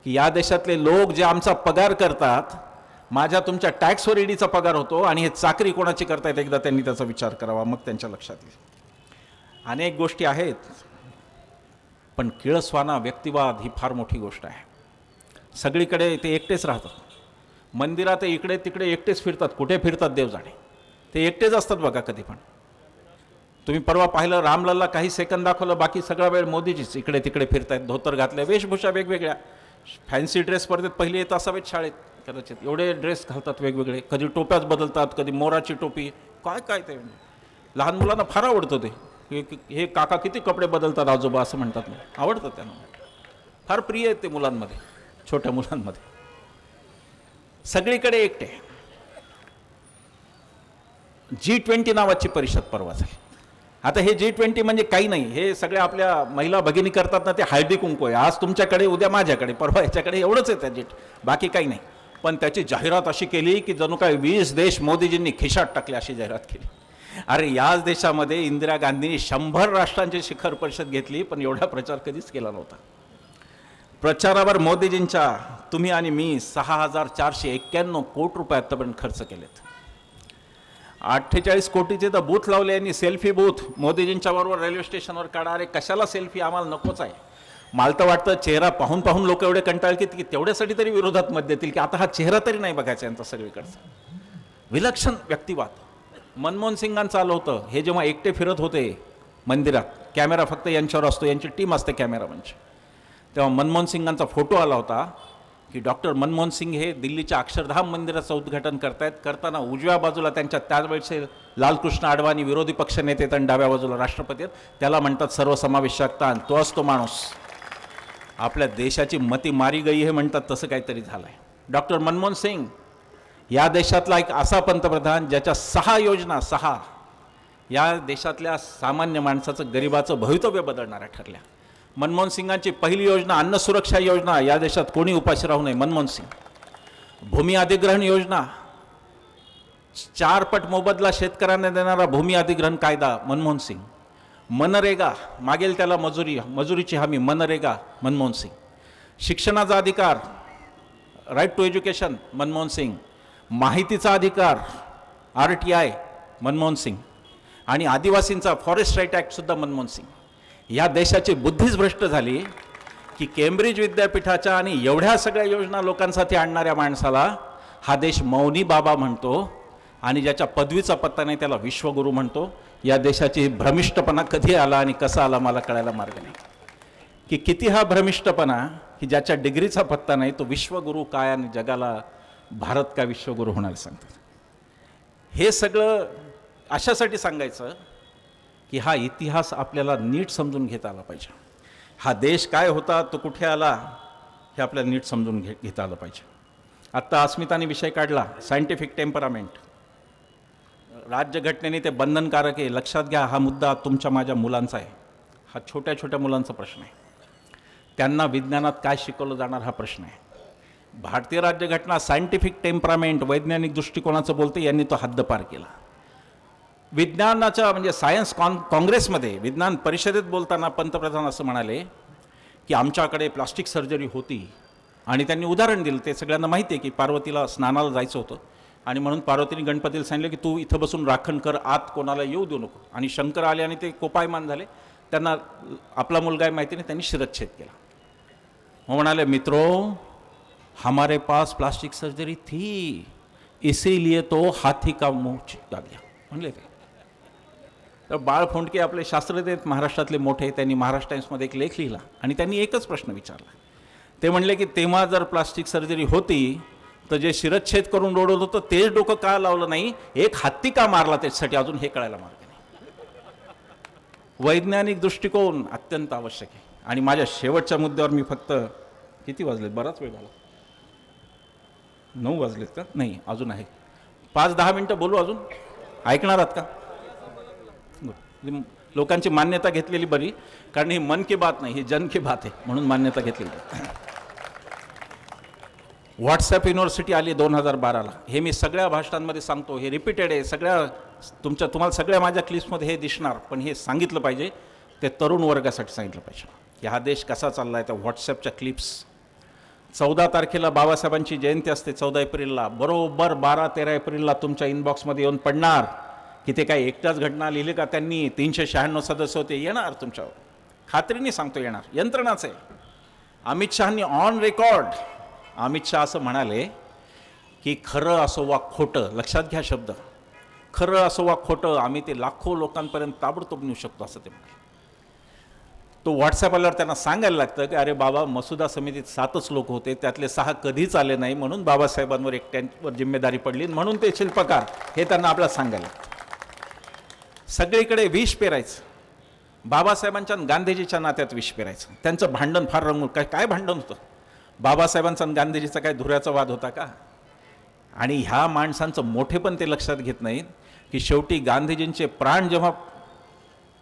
A: की या देशातले लोक जे आमचा पगार करतात, माझ्या तुमच्या टॅक्सवर ईडीचा पगार होतो आणि हे चाकरी कोणाची करतायत एकदा त्यांनी त्याचा विचार करावा, मग त्यांच्या लक्षात येईल. अनेक गोष्टी आहेत, पण किळसवाना व्यक्तिवाद ही फार मोठी गोष्ट आहे. सगळीकडे ते एकटेच राहतात. मंदिरात इकडे तिकडे एकटेच फिरतात. कुठे फिरतात देव जाणे. ते एकटेच असतात बघा कधी पण. तुम्ही परवा पाहिलं रामलल्ला काही सेकंद दाखवलं, बाकी सगळा वेळ मोदीजीच इकडे तिकडे फिरतायत. धोतर घातल्या, वेशभूषा वेगवेगळ्या. फॅन्सी ड्रेस स्पर्धेत पहिले येत असावेत शाळेत कदाचित. एवढे ड्रेस घालतात वेगवेगळे. कधी टोप्याच बदलतात, कधी मोराची टोपी, काय काय ते. लहान मुलांना फार आवडतं ते. हे काका किती कपडे बदलतात आजोबा असं म्हणतात. आवडतं त्यांना, फार प्रिय आहेत ते मुलांमध्ये, छोट्या मुलांमध्ये. सगळीकडे एकटे. G20 नावाची परिषद परवा झाली. आता हे G20 म्हणजे काही नाही, हे सगळे आपल्या महिला भगिनी करतात ना, ते हळदी कुंकू आहे. आज तुमच्याकडे, उद्या माझ्याकडे, परवा याच्याकडे, एवढंच आहे त्या बाकी काही नाही. पण त्याची जाहिरात अशी केली की जणू काय 20 देश मोदीजींनी खिशात टाकले अशी जाहिरात केली. अरे याच देशामध्ये इंदिरा गांधींनी 100 राष्ट्रांची शिखर परिषद घेतली, पण एवढा प्रचार कधीच केला नव्हता. प्रचारावर मोदीजींच्या तुम्ही आणि मी 6,491 कोटी रुपये आतापर्यंत खर्च केलेत. 48 कोटीचे तर बूथ लावले यांनी, सेल्फी बूथ मोदीजींच्या बरोबर रेल्वे स्टेशनवर काढा. अरे कशाला सेल्फी, आम्हाला नकोच आहे. मला तर वाटतं चेहरा पाहून पाहून लोक एवढे कंटाळ की तेवढ्यासाठी तरी विरोधात मत देतील की आता हा चेहरा तरी नाही बघायचा यांचा सगळीकडचा. विलक्षण व्यक्तिवाद. मनमोहन सिंगांचं आलं होतं, हे जेव्हा एकटे फिरत होते मंदिरात, कॅमेरा फक्त यांच्यावर असतो, यांची टीम असते कॅमेरामनची, तेव्हा मनमोहन सिंगांचा फोटो आला होता की डॉक्टर मनमोहन सिंग हे दिल्लीच्या अक्षरधाम मंदिराचं उद्घाटन करतायत. करताना उजव्या बाजूला त्यांच्या त्यावेळेचे लालकृष्ण अडवाणी विरोधी पक्षनेते आणि डाव्या बाजूला राष्ट्रपती आहेत. त्याला म्हणतात सर्वसमावेशकता, आणि तो असतो माणूस. आपल्या देशाची मती मारी गई हे म्हणतात, तसं काहीतरी झालं आहे. डॉक्टर मनमोहन सिंग या देशातला एक असा पंतप्रधान ज्याच्या 6 योजना या देशातल्या सामान्य माणसाचं, गरिबाचं भवितव्य बदलणाऱ्या ठरल्या. मनमोहन सिंगांची पहिली योजना अन्न सुरक्षा योजना, या देशात कोणी उपाशी राहू नये, मनमोहन सिंग. भूमी अधिग्रहण योजना, 4 पट मोबदला शेतकऱ्यांना देणारा भूमी अधिग्रहण कायदा, मनमोहन सिंग. मनरेगा, मागेल त्याला मजुरीची हमी, मनरेगा, मनमोहन सिंग. शिक्षणाचा अधिकार, right to education, Manmohan Singh. माहितीचा अधिकार, RTI, मनमोहन सिंग. आणि आदिवासींचा फॉरेस्ट राईट ॲक्टसुद्धा मनमोहन सिंग. या देशाची बुद्धीच भ्रष्ट झाली की केम्ब्रिज विद्यापीठाच्या आणि एवढ्या सगळ्या योजना लोकांसाठी आणणाऱ्या माणसाला हा देश मौनी बाबा म्हणतो, आणि ज्याच्या पदवीचा पत्ता नाही त्याला विश्वगुरू म्हणतो. या देशाची भ्रमिष्टपणा कधी आला आणि कसा आला मला कळायला मार्ग नाही. की किती हा भ्रमिष्टपणा की ज्याच्या डिग्रीचा पत्ता नाही तो विश्वगुरू काय, आणि जगाला भारत का विश्वगुरू होणार सांगतात. हे सगळं अशासाठी सांगायचं की हा इतिहास आपल्याला नीट समजून घेता आला पाहिजे. हा देश काय होता, तो कुठे आला, हे आपल्याला नीट समजून घेता आलं पाहिजे. आत्ता अस्मिताने विषय काढला, सायंटिफिक टेम्परामेंट. राज्यघटनेने ते बंधनकारक आहे, लक्षात घ्या. हा मुद्दा तुमच्या माझ्या मुलांचा आहे. हा छोट्या छोट्या मुलांचा प्रश्न आहे. त्यांना विज्ञानात काय शिकवलं जाणार हा प्रश्न आहे. भारतीय राज्यघटना सायंटिफिक टेम्परामेंट, वैज्ञानिक दृष्टिकोनाचं बोलते, यांनी तो हद्दपार केला. विज्ञानाच्या म्हणजे सायन्स काँग्रेसमध्ये, विज्ञान परिषदेत बोलताना पंतप्रधान असं म्हणाले की आमच्याकडे प्लास्टिक सर्जरी होती, आणि त्यांनी उदाहरण दिलं. ते सगळ्यांना माहिती आहे की पार्वतीला स्नानाला जायचं होतं, आणि म्हणून पार्वतीने गणपतीला सांगितलं की तू इथं बसून राखण कर, आत कोणाला येऊ देऊ नको. आणि शंकर आले आणि ते कोपायमान झाले. त्यांना आपला मुलगा आहे माहिती नाही, त्यांनी शिरच्छेद केला. मग म्हणाले, मित्रों हमारे पास प्लास्टिक सर्जरी थी, इसीलिए तो हाथी का मुंह चिपका दिया म्हणले ते. तर बाळ फोंडके आपले शास्त्रज्ञ आहेत महाराष्ट्रातले मोठे, त्यांनी महाराष्ट्र टाइम्समध्ये एक लेख लिहिला आणि त्यांनी एकच प्रश्न विचारला. ते म्हणले की तेव्हा जर प्लास्टिक सर्जरी होती तर जे शिरच्छेद करून रोडवलं होतं तेच डोकं का लावलं नाही, एक हत्ती का मारला त्याच्यासाठी अजून हे कळायला मार्ग नाही. वैज्ञानिक दृष्टिकोन अत्यंत आवश्यक आहे. आणि माझ्या शेवटच्या मुद्द्यावर मी फक्त, किती वाजलेत, बराच वेळ झाला, 9 वाजलेत का, नाही अजून आहे, 5-10 मिनटं बोलू अजून, ऐकणार आहात का? लोकांची मान्यता घेतलेली बरी, कारण ही मन की बात नाही, ही जन की बात आहे, म्हणून मान्यता घेतलेली. व्हॉट्सॲप युनिव्हर्सिटी आली 2012ला. हे मी सगळ्या भाषणांमध्ये सांगतो, हे रिपीटेड आहे, सगळ्या तुम्हाला सगळ्या माझ्या क्लिप्समध्ये हे दिसणार, पण हे सांगितलं पाहिजे, ते तरुण वर्गासाठी सांगितलं पाहिजे की हा देश कसा चालला आहे. त्या व्हॉट्सॲपच्या क्लिप्स. 14 तारखेला बाबासाहेबांची जयंती असते, 14 एप्रिलला, बरोबर 12-13 एप्रिलला तुमच्या इनबॉक्समध्ये येऊन पडणार की ते काय एकटाच घटना लिहिली का त्यांनी, 396 सदस्य होते, येणार तुमच्यावर, खात्रीने सांगतो येणार, यंत्रणाच आहे. अमित शहानी ऑन रेकॉर्ड, अमित शहा असं म्हणाले की खरं असो वा खोटं, लक्षात घ्या शब्द, खरं असो वा खोटं, आम्ही ते लाखो लोकांपर्यंत ताबडतोब नेऊ शकतो, असं ते म्हणाले. तो व्हॉट्सॲप आल्यावर त्यांना सांगायला लागतं की अरे बाबा, मसुदा समितीत 7च लोक होते, त्यातले 6 कधीच आले नाही, म्हणून बाबासाहेबांवर एकट्यांवर जिम्मेदारी पडली, म्हणून ते शिल्पकार, हे त्यांना आपल्याला सांगायला लागतं. सगळीकडे विष पेरायचं, बाबासाहेबांच्या आणि गांधीजीच्या नात्यात विष पेरायचं. त्यांचं भांडण फार रंगून, काय भांडण होतं, बाबासाहेबांचा आणि गांधीजीचा काय धुऱ्याचा वाद होता का? आणि ह्या माणसांचं मोठेपण ते लक्षात घेत नाहीत की शेवटी गांधीजींचे प्राण जेव्हा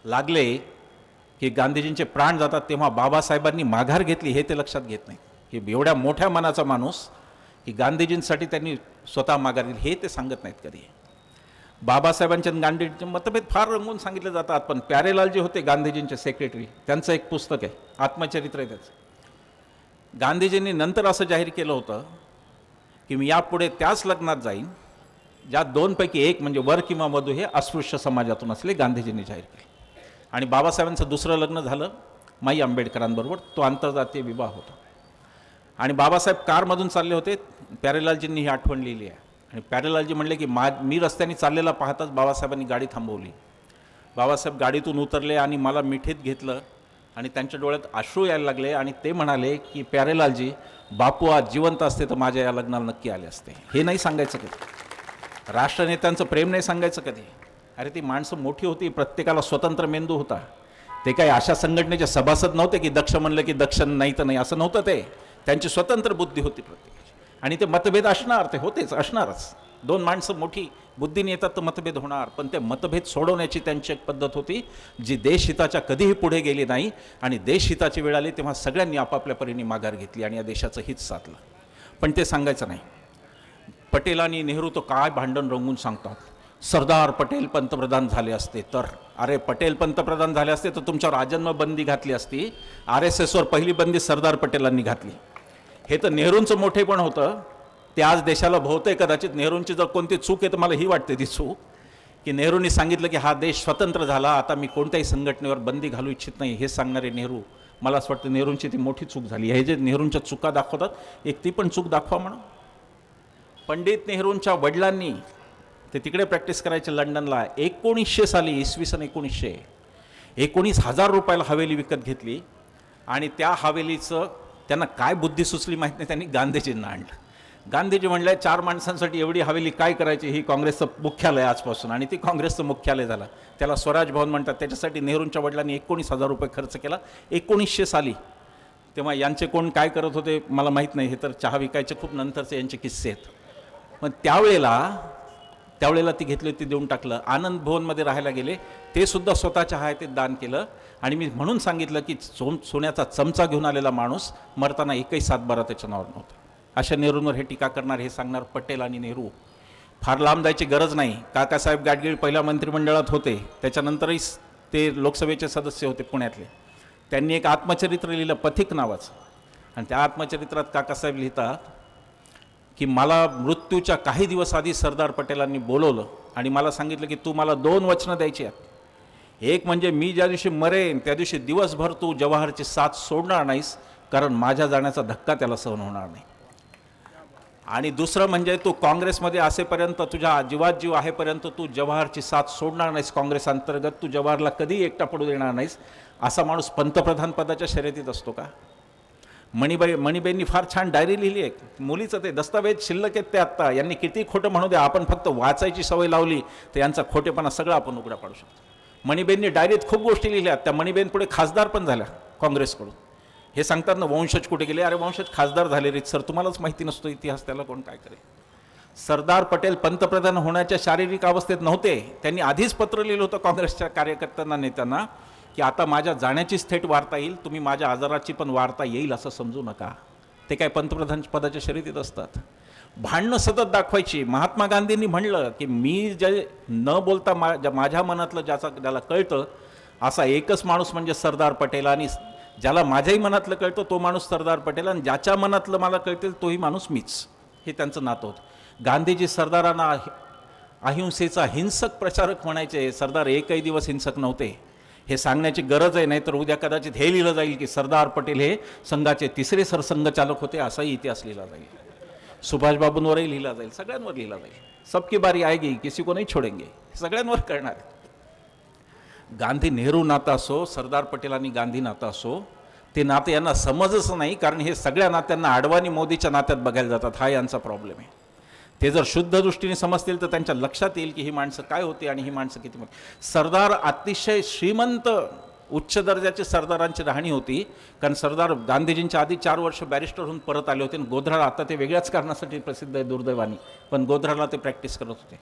A: लागले, की गांधीजींचे प्राण जातात, तेव्हा बाबासाहेबांनी माघार घेतली, हे ते लक्षात घेत नाही. की एवढ्या मोठ्या मनाचा माणूस की गांधीजींसाठी त्यांनी स्वतः माघार घेतली, हे ते सांगत नाहीत कधी. बाबासाहेबांचे आणि गांधीजींचे मतभेद फार रंगून सांगितले जातात, पण प्यारेलालजी होते गांधीजींचे सेक्रेटरी, त्यांचं एक पुस्तक आहे, आत्मचरित्र आहे त्याचं. गांधीजींनी नंतर असं जाहीर केलं होतं की मी यापुढे त्याच लग्नात जाईन ज्या दोनपैकी एक म्हणजे वर किंवा वधू हे अस्पृश्य समाजातून असले गांधीजींनी जाहीर केले. आणि बाबासाहेबांचं दुसरं लग्न झालं माई आंबेडकरांबरोबर, तो आंतरजातीय विवाह होता. आणि बाबासाहेब कारमधून चालले होते, प्यारेलालजींनी ही आठवण लिहिली आहे. आणि प्यारेलालजी म्हणले की मी रस्त्याने चाललेला पाहताच बाबासाहेबांनी गाडी थांबवली. बाबासाहेब गाडीतून उतरले आणि मला मिठीत घेतलं आणि त्यांच्या डोळ्यात अश्रू यायला लागले आणि ते म्हणाले की प्यारेलालजी, बापू आज जिवंत असते तर माझ्या या लग्नाला नक्की आले असते. हे नाही सांगायचं कधी, राष्ट्रनेत्यांचं प्रेम नाही सांगायचं कधी. अरे ती माणसं मोठी होती, प्रत्येकाला स्वतंत्र मेंदू होता. ते काही अशा संघटनेचे सभासद नव्हते की दक्ष म्हणलं की दक्ष नाही तर नाही, असं नव्हतं. ते त्यांची स्वतंत्र बुद्धी होती प्रत्येकाची. आणि ते मतभेद असणार, ते होतेच, असणारच. दोन माणसं मोठी बुद्धीने येतात तर मतभेद होणार, पण ते मतभेद सोडवण्याची त्यांची एक पद्धत होती जी देशहिताच्या कधीही पुढे गेली नाही. आणि देशहिताची वेळ आली तेव्हा सगळ्यांनी आपापल्या परीने माघार घेतली आणि या देशाचं हित साधलं. पण ते सांगायचं नाही. पटेल आणि नेहरू तो काय भांडण रंगून सांगतात, सरदार पटेल पंतप्रधान झाले असते तर. अरे पटेल पंतप्रधान झाले असते तर तुमच्यावर आजन्म बंदी घातली असती. RSSवर पहिली बंदी सरदार पटेलांनी घातली. हे तर नेहरूंचं मोठेपण होतं. ते आज देशाला भोवतंय. कदाचित नेहरूंची जर कोणती चूक आहे तर मला ही वाटते ती चूक, की नेहरूंनी सांगितलं की हा देश स्वतंत्र झाला, आता मी कोणत्याही संघटनेवर बंदी घालू इच्छित नाही. हे सांगणारे नेहरू, मला असं वाटतं नेहरूंची ती मोठी चूक झाली. हे जे नेहरूंच्या चुका दाखवतात, एक ती पण चूक दाखवा म्हणा. पंडित नेहरूंच्या वडिलांनी ते तिकडे प्रॅक्टिस करायचे लंडनला. 1900 साली, इसवी सन 1900, 19,000 रुपयाला हवेली विकत घेतली. आणि त्या हवेलीचं त्यांना काय बुद्धी सुचली माहीत नाही, त्यांनी गांधीजींना आणलं. गांधीजी म्हणले 4 माणसांसाठी एवढी हवेली काय करायची, ही काँग्रेसचं मुख्यालय आजपासून. आणि ती काँग्रेसचं मुख्यालय झालं, त्याला स्वराज भवन म्हणतात. त्याच्यासाठी नेहरूंच्या वडिलांनी 19,000 रुपये खर्च केला 1900 साली. तेव्हा यांचे कोण काय करत होते मला माहीत नाही, हे तर चहा विकायचे खूप नंतरचे यांचे किस्से आहेत. पण त्यावेळेला ती घेतली होती, देऊन टाकलं. आनंद भवनमध्ये राहायला गेले, ते सुद्धा स्वतःच्या हयातीत दान केलं. आणि मी म्हणून सांगितलं की सोन्याचा चमचा घेऊन आलेला माणूस मरताना एकही सातबारा त्याच्या नावावर नव्हता. अशा नेहरूंवर हे टीका करणार, हे सांगणार पटेल आणि नेहरू. फार लांब जायची गरज नाही. काकासाहेब गाडगीळ पहिल्या मंत्रिमंडळात होते, त्याच्यानंतरही ते लोकसभेचे सदस्य होते पुण्यातले. त्यांनी एक आत्मचरित्र लिहिलं, पथिक नावाचं. आणि त्या आत्मचरित्रात काकासाहेब लिहितात की मला मृत्यूच्या काही दिवस आधी सरदार पटेलांनी बोलवलं आणि मला सांगितलं की तू मला 2 वचनं द्यायची आहेत. एक म्हणजे मी ज्या दिवशी मरेन त्या दिवशी दिवसभर तू जवाहरची साथ सोडणार नाहीस, कारण माझ्या जाण्याचा धक्का त्याला सहन होणार नाही. आणि दुसरं म्हणजे तू काँग्रेसमध्ये असेपर्यंत, तुझ्या जीवात जीव आहेपर्यंत तू जवाहरची साथ सोडणार नाहीस. काँग्रेस अंतर्गत तू जवाहरला कधी एकटा पडू देणार नाहीस. असा माणूस पंतप्रधान पदाच्या शर्यतीत असतो का? मणिबाईंनी फार छान डायरी लिहिली आहे. मुलीचं ते दस्तावेज शिल्लक आहेत ते आत्ता. यांनी किती खोटं म्हणू द्या, आपण फक्त वाचायची सवय लावली तर यांचा खोटेपणा सगळं आपण उघडा पाडू शकतो. मणिबाईंनी डायरीत खूप गोष्टी लिहिल्या. त्या मणिबाईं पुढे खासदार पण झाल्या काँग्रेसकडून. हे सांगतात ना वंशज कुठे गेले, अरे वंशज खासदार झाले रे सर, तुम्हालाच माहिती नसतो इतिहास, त्याला कोण काय करेल. सरदार पटेल पंतप्रधान होण्याच्या शारीरिक अवस्थेत नव्हते. त्यांनी आधीच पत्र लिहिलं होतं काँग्रेसच्या कार्यकर्त्यांना, नेत्यांना, की आता माझ्या जाण्याचीच थेट वार्ता येईल, तुम्ही माझ्या आजाराची पण वार्ता येईल असं समजू नका. ते काय पंतप्रधान पदाच्या शर्यतीत असतात. भांडणं सतत दाखवायची. महात्मा गांधींनी म्हणलं की मी जे न बोलता माझ्या मनातलं ज्याला कळतं असा एकच माणूस म्हणजे सरदार पटेल. आणि ज्याला माझ्याही मनातलं कळतं तो माणूस सरदार पटेल, आणि ज्याच्या मनातलं मला कळतं तोही माणूस मीच. हे त्यांचं नातं होतं. गांधीजी सरदारांना अहिंसेचा हिंसक प्रचारक म्हणायचे. सरदार एकही दिवस हिंसक नव्हते. हे सांगण्याची गरज आहे, नाही तर उद्या कदाचित हे लिहिलं जाईल की सरदार पटेल हे संघाचे 3रे सरसंघचालक होते, असाही इतिहास लिहिला जाईल. सुभाषबाबूंवरही लिहिला जाईल, सगळ्यांवर लिहिला जाईल. सबकी बारी आएगी, किसी को नहीं छोडेंगे, सगळ्यांवर करणार. गांधी नेहरू नातं असो, सरदार पटेल आणि गांधी नातं असो, ते नाते यांना समजच नाही, कारण हे सगळ्या नात्यांना अडवाणी मोदीच्या नात्यात बघायला जातात. हा यांचा प्रॉब्लेम आहे. ते जर शुद्ध दृष्टीने समजतील तर त्यांच्या लक्षात येईल की ही माणसं काय होती आणि ही माणसं किती मोठी. सरदार अतिशय श्रीमंत उच्च दर्जाची सरदारांची राहणी होती, कारण सरदार गांधीजींच्या आधी 4 वर्ष बॅरिस्टर होऊन परत आले होते. आणि गोध्राला, आता ते वेगळ्याच कारणासाठी प्रसिद्ध आहे दुर्दैवानी, पण गोध्राला ते प्रॅक्टिस करत होते.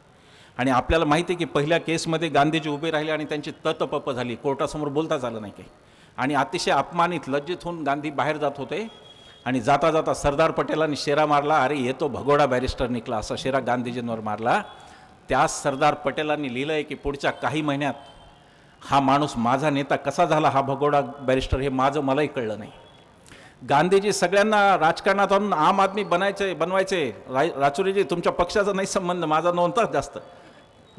A: आणि आपल्याला माहिती आहे की पहिल्या केसमध्ये गांधीजी उभे राहिले आणि त्यांची ततपप झाली, कोर्टासमोर बोलताच आलं नाही काही. आणि अतिशय अपमानित, लज्जित होऊन गांधी बाहेर जात होते. आणि जाता जाता सरदार पटेलांनी शेरा मारला, अरे ये तो भगोडा बॅरिस्टर निघला, असा शेरा गांधीजींवर मारला. त्या सरदार पटेलांनी लिहिलं आहे की पुढच्या काही महिन्यात हा माणूस माझा नेता कसा झाला, हा भगोडा बॅरिस्टर, हे मलाही कळलं नाही. गांधीजी सगळ्यांना राजकारणात आणून आम आदमी बनवायचे. राचुरीजी, तुमच्या पक्षाचा नाही संबंध, माझा नव्हताच जास्त.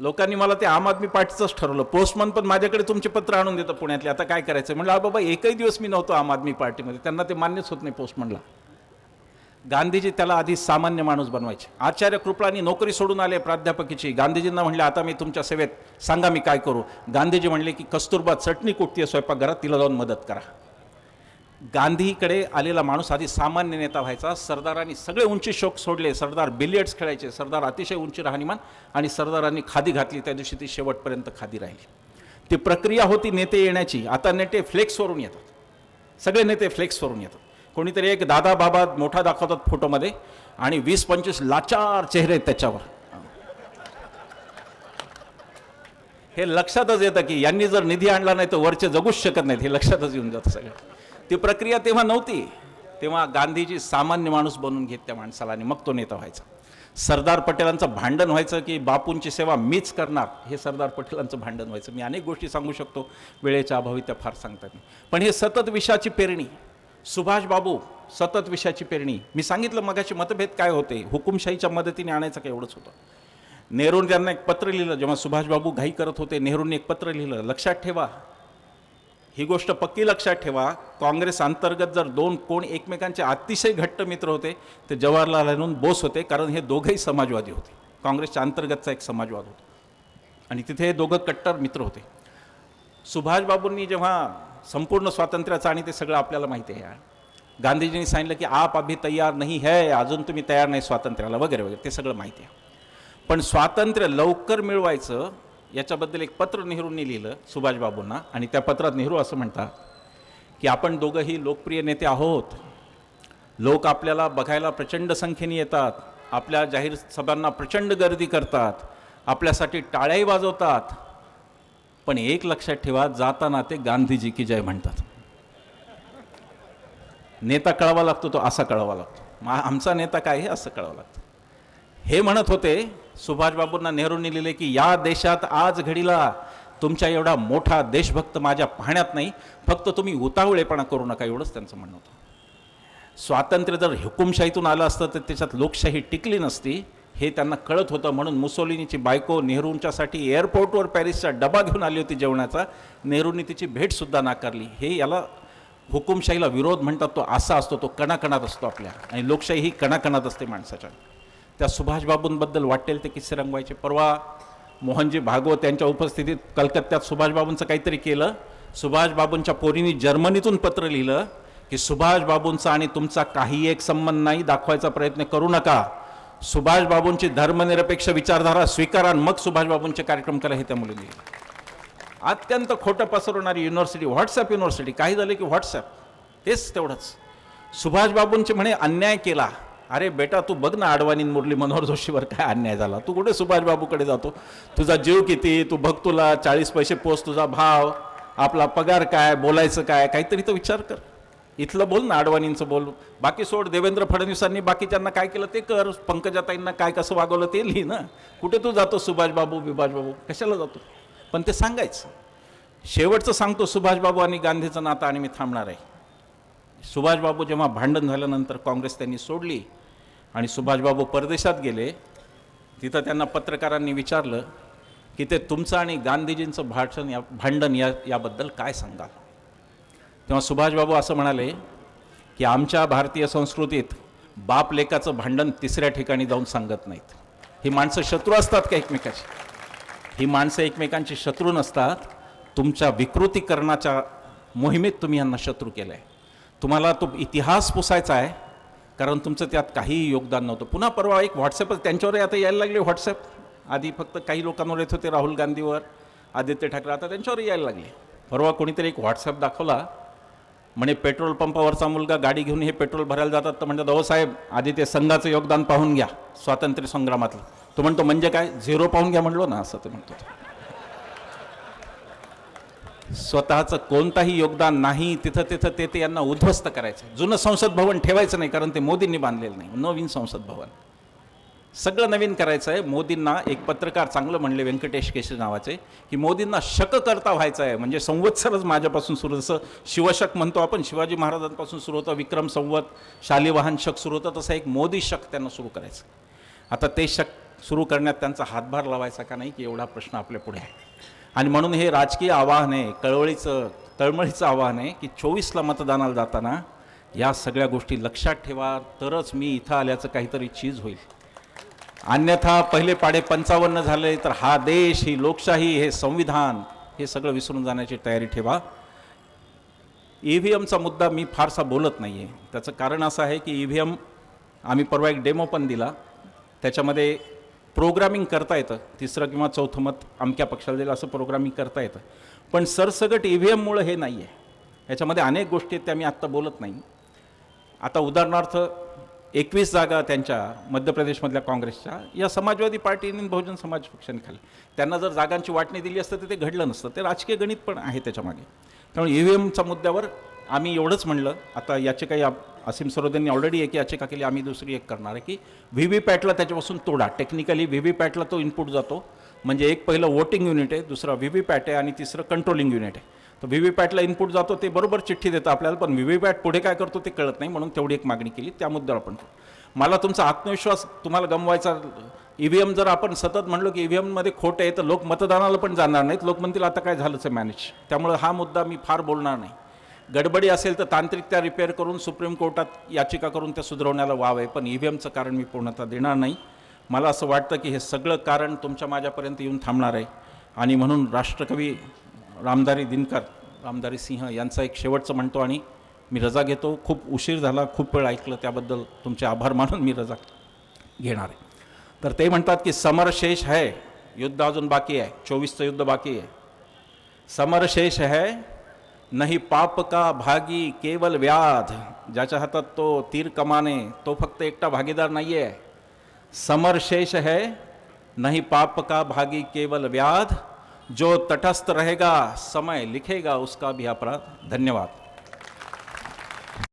A: लोकांनी मला ते आम आदमी पार्टीचंच ठरवलं. पोस्टमन पण माझ्याकडे तुमचे पत्र आणून देतं पुण्यातले, आता काय करायचं. म्हणलं बाबा एकही दिवस मी नव्हतो आम आदमी पार्टीमध्ये. त्यांना ते मान्यच होत नाही पोस्टमनला. गांधीजी त्याला आधी सामान्य माणूस बनवायचे. आचार्य कृपलानी नोकरी सोडून आले प्राध्यापकीची. गांधीजींना म्हणले आता मी तुमच्या सेवेत, सांगा मी काय करू. गांधीजी म्हणले की कस्तुरबा चटणी कुटतीये स्वयंपाकघरात, तिला जाऊन मदत करा. गांधीकडे आलेला माणूस आधी सामान्य नेता व्हायचा. सरदारांनी सगळे उंची शौक सोडले. सरदार बिलियर्ड्स खेळायचे. सरदार अतिशय उंची राहणीमान, आणि सरदारांनी खादी घातली. त्या दिवशी ती शेवटपर्यंत खादी राहिली. ती प्रक्रिया होती नेते येण्याची. आता नेते फ्लेक्सवरून येतात. सगळे नेते फ्लेक्सवरून येतात. कोणीतरी एक दादा बाबा मोठा दाखवतात फोटोमध्ये, आणि 20-25 लाचार चेहरे आहेत त्याच्यावर. हे लक्षातच येतं की यांनी जर निधी आणला नाही तर वरचे जगूच शकत नाहीत. हे लक्षातच येऊन जातं सगळं. ती प्रक्रिया तेव्हा नव्हती. तेव्हा गांधीजी सामान्य माणूस बनवून घेत त्या माणसाला, आणि मग तो नेता व्हायचा. सरदार पटेलांचं भांडण व्हायचं की बापूंची सेवा मीच करणार, हे सरदार पटेलांचं भांडण व्हायचं. मी अनेक गोष्टी सांगू शकतो, वेळेच्या अभावी त्या फार सांगतात नाही. पण हे सतत विषाची पेरणी. सुभाष बाबू सतत विषयाची पेरणी. मी सांगितलं मगाशी मतभेद काय होते, हुकुमशाहीच्या मदतीने आणायचं काय एवढंच होतं. नेहरूंनी त्यांना एक पत्र लिहिलं. जेव्हा सुभाषबाबू घाई करत होते, नेहरूंनी एक पत्र लिहिलं. लक्षात ठेवा, ही गोष्ट पक्की लक्षात ठेवा, काँग्रेस अंतर्गत जर दोन कोण एकमेकांचे अतिशय घट्ट मित्र होते ते जवाहरलाल नेहरू बोस होते, कारण हे दोघंही समाजवादी होते. काँग्रेसच्या अंतर्गतचा एक समाजवाद होता, आणि तिथे हे दोघं कट्टर मित्र होते. सुभाषबाबूंनी जेव्हा संपूर्ण स्वातंत्र्याचं, आणि ते सगळं आपल्याला माहिती आहे, गांधीजींनी सांगितलं की आप अभी तयार नाही है, अजून तुम्ही तयार नाही स्वातंत्र्याला, वगैरे वगैरे, ते सगळं माहिती आहे. पण स्वातंत्र्य लवकर मिळवायचं याच्याबद्दल एक पत्र नेहरूंनी लिहिलं सुभाषबाबूंना, आणि त्या पत्रात नेहरू असं म्हणतात की आपण दोघंही लोकप्रिय नेते आहोत. लोक आपल्याला बघायला प्रचंड संख्येने येतात, आपल्या जाहीर सभांना प्रचंड गर्दी करतात, आपल्यासाठी टाळ्याही वाजवतात, पण एक लक्षात ठेवा, जाताना ते गांधीजी की जय म्हणतात. नेता कळावा लागतो तो असा कळावा लागतो. आमचा नेता काय हे असं कळावं लागतं. हे म्हणत होते सुभाषबाबूंना नेहरूंनी लिहिले की या देशात आज घडीला तुमच्या एवढा मोठा देशभक्त माझ्या पाहण्यात नाही, फक्त तुम्ही उतावळेपणा करू नका, एवढंच त्यांचं म्हणणं होतं. स्वातंत्र्य जर हुकुमशाहीतून आलं असतं तर त्याच्यात लोकशाही टिकली नसती, हे त्यांना कळत होतं. म्हणून मुसोलिनीची बायको नेहरूंच्यासाठी एअरपोर्टवर पॅरिसचा डबा घेऊन आली होती जेवणाचा, नेहरूंनी तिची भेटसुद्धा नाकारली. हे याला हुकुमशाहीला विरोध म्हणतात. तो असा असतो, तो कणाकणात असतो आपल्या, आणि लोकशाही ही कणाकणात असते माणसाच्या. त्या सुभाषबाबूंबद्दल वाटेल ते किस्से रंगवायचे. परवा मोहनजी भागवत यांच्या उपस्थितीत कलकत्त्यात सुभाषबाबूंचं काहीतरी केलं. सुभाषबाबूंच्या पोरींनी जर्मनीतून पत्र लिहिलं की सुभाषबाबूंचा आणि तुमचा काही एक संबंध नाही, दाखवायचा प्रयत्न करू नका, सुभाषबाबूंची धर्मनिरपेक्ष विचारधारा स्वीकारा, मग सुभाषबाबूंचे कार्यक्रम करा, हे त्या मुलींनी लिहिलं. अत्यंत खोटं पसरवणारी युनिव्हर्सिटी, व्हॉट्सअप युनिव्हर्सिटी. काही झालं की व्हॉट्सअप, तेच तेवढंच. सुभाषबाबूंचे म्हणे अन्याय केला. अरे बेटा, तू बघ ना अडवाणी मुरली मनोहर जोशीवर काय अन्याय झाला. तू कुठे सुभाषबाबूकडे जातो? तुझा जीव किती, तू बघ, तुला 40 पैसे पोस्ट, तुझा भाव, आपला पगार काय, बोलायचं काय, काहीतरी तो विचार कर. इथलं बोल ना, अडवाणींचं बोल, बाकी सोड. देवेंद्र फडणवीसांनी बाकीच्यांना काय केलं ते कर, पंकजाताईंना काय कसं वागवलं ते लिही ना. कुठे तू जातो सुभाषबाबू कशाला जातो? पण ते सांगायचं. शेवटचं सांगतो सुभाषबाबू आणि गांधीचं नातं, आणि मी थांबणार आहे. सुभाषबाबू जेव्हा भांडण झाल्यानंतर काँग्रेस त्यांनी सोडली आणि सुभाषबाबू परदेशात गेले, तिथं त्यांना पत्रकारांनी विचारलं की ते तुमचं आणि गांधीजींचं भांडण याबद्दल काय सांगाल. तेव्हा सुभाषबाबू असं म्हणाले की आमच्या भारतीय संस्कृतीत बाप लेकाचं भांडण तिसऱ्या ठिकाणी जाऊन सांगत नाहीत. ही माणसं शत्रू असतात का एकमेकाची? ही माणसं एकमेकांची शत्रू नसतात. तुमच्या विकृतीकरणाच्या मोहिमेत तुम्ही यांना शत्रू केलं आहे. तुम्हाला तो इतिहास पुसायचा आहे, कारण तुमचं त्यात काहीही योगदान नव्हतं. पुन्हा परवा एक व्हॉट्सअपच त्यांच्यावरही आता यायला लागले व्हॉट्सअप. आधी फक्त काही लोकांवर येत होते, राहुल गांधीवर, आदित्य ठाकरे, आता त्यांच्यावर यायला लागले. परवा कोणीतरी एक व्हॉट्सअप दाखवला, म्हणे पेट्रोल पंपावरचा मुलगा गाडी घेऊन हे पेट्रोल भरायला जातात, तर म्हणतात अहो साहेब, आधी ते संघाचं योगदान पाहून घ्या स्वातंत्र्य संग्रामातलं. तो म्हणतो म्हणजे काय, झिरो पाहून घ्या म्हणलो ना, असं ते म्हणतो. स्वतःचं कोणताही योगदान नाही, तिथं ते यांना उद्ध्वस्त करायचं. जुनं संसद भवन ठेवायचं नाही, कारण ते मोदींनी बांधलेलं नाही, नवीन संसद भवन. सगळं नवीन करायचं आहे. मोदींना एक पत्रकार चांगलं म्हणले, व्यंकटेश केशरी नावाचे, की मोदींना शक करता व्हायचं आहे. म्हणजे संवत्सरच माझ्यापासून सुरू, जसं शिवशक म्हणतो आपण, शिवाजी महाराजांपासून सुरू होतं, विक्रम संवत, शालिवाहन शक सुरू होतं, तसं एक मोदी शक त्यांना सुरू करायचं. आता ते शक सुरू करण्यात त्यांचा हातभार लावायचा का नाही, की एवढा प्रश्न आपल्या पुढे आहे. आणि म्हणून हे राजकीय आवाहन आहे, तळमळीचं आवाहन आहे, की 24ला मतदानाला जाताना या सगळ्या गोष्टी लक्षात ठेवा, तरच मी इथं आल्याचं काहीतरी चीज होईल. अन्यथा पहिले पाडे 55 झाले तर हा देश, ही लोकशाही, हे संविधान, हे सगळं विसरून जाण्याची तयारी ठेवा. EVMचा मुद्दा मी फारसा बोलत नाही आहे. त्याचं कारण असं आहे की EVM आम्ही परवा एक डेमो पण दिला, त्याच्यामध्ये प्रोग्रामिंग करता येतं, 3रं किंवा 4थं मत अमक्या पक्षाला दिलं असं प्रोग्रामिंग करता येतं. पण सरसगट EVMमुळं हे नाही आहे. याच्यामध्ये अनेक गोष्टी आहेत, त्या मी आत्ता बोलत नाही. आता उदाहरणार्थ 21 जागा त्यांच्या मध्य प्रदेशमधल्या काँग्रेसच्या या समाजवादी पार्टीने बहुजन समाज पक्षाने खाल्ली. त्यांना जर जागांची वाटणी दिली असतं तर ते घडलं नसतं. ते राजकीय गणित पण आहे त्याच्यामागे. त्यामुळे EVMच्या मुद्द्यावर आम्ही एवढंच म्हणलं. आता याचे काही असीम सरोदेंनी ऑलरेडी एक याचिका केली, आम्ही दुसरी एक करणार आहे, की VVPATला त्याच्यापासून तोडा. टेक्निकली VVPATला तो इनपुट जातो, म्हणजे एक पहिलं वोटिंग युनिट आहे, दुसरं VVPAT आहे आणि तिसरं कंट्रोलिंग युनिट आहे. तर VVPATला इनपुट जातो, ते बरोबर चिठ्ठी देतं आपल्याला, पण VVPAT पुढे काय करतो ते कळत नाही. म्हणून तेवढी एक मागणी केली. त्या मुद्द्यावर आपण मला तुमचा आत्मविश्वास तुम्हाला गमवायचा. EVM जर आपण सतत म्हणलो की EVMमध्ये खोट आहे, तर लोक मतदानाला पण जाणार नाहीत. लोक म्हणतील आता काय झालंच आहे मॅनेज. त्यामुळे हा मुद्दा मी फार बोलणार नाही. गडबडी असेल तर तांत्रिकता रिपेअर करून सुप्रीम कोर्टात याचिका करून त्या सुधारवण्याला वाव आहे, पण EVMचं कारण मी पूर्णतः देणार नाही. मला असं वाटतं की हे सगळं कारण तुमच्या माझ्यापर्यंत येऊन थांबणार आहे. आणि म्हणून राष्ट्रकवी रामधारी सिंह यांचा एक शेवटचं म्हणतो आणि मी रजा घेतो. खूप उशीर झाला, खूप वेळ ऐकलं, त्याबद्दल तुमचे आभार मानून मी रजा घेणार आहे. तर ते म्हणतात की समर शेष है, युद्ध अजून बाकी आहे, 24चं युद्ध बाकी आहे. समर शेष है, नहीं पाप का भागी केवल व्याध. ज्याच्या हातात तो तीर कमाने, तो फक्त एकटा भागीदार नाही आहे. समर शेष है, नहीं पाप का भागी केवल व्याध. जो तटस्थ रहेगा समय लिखेगा उसका भी अपराध. धन्यवाद.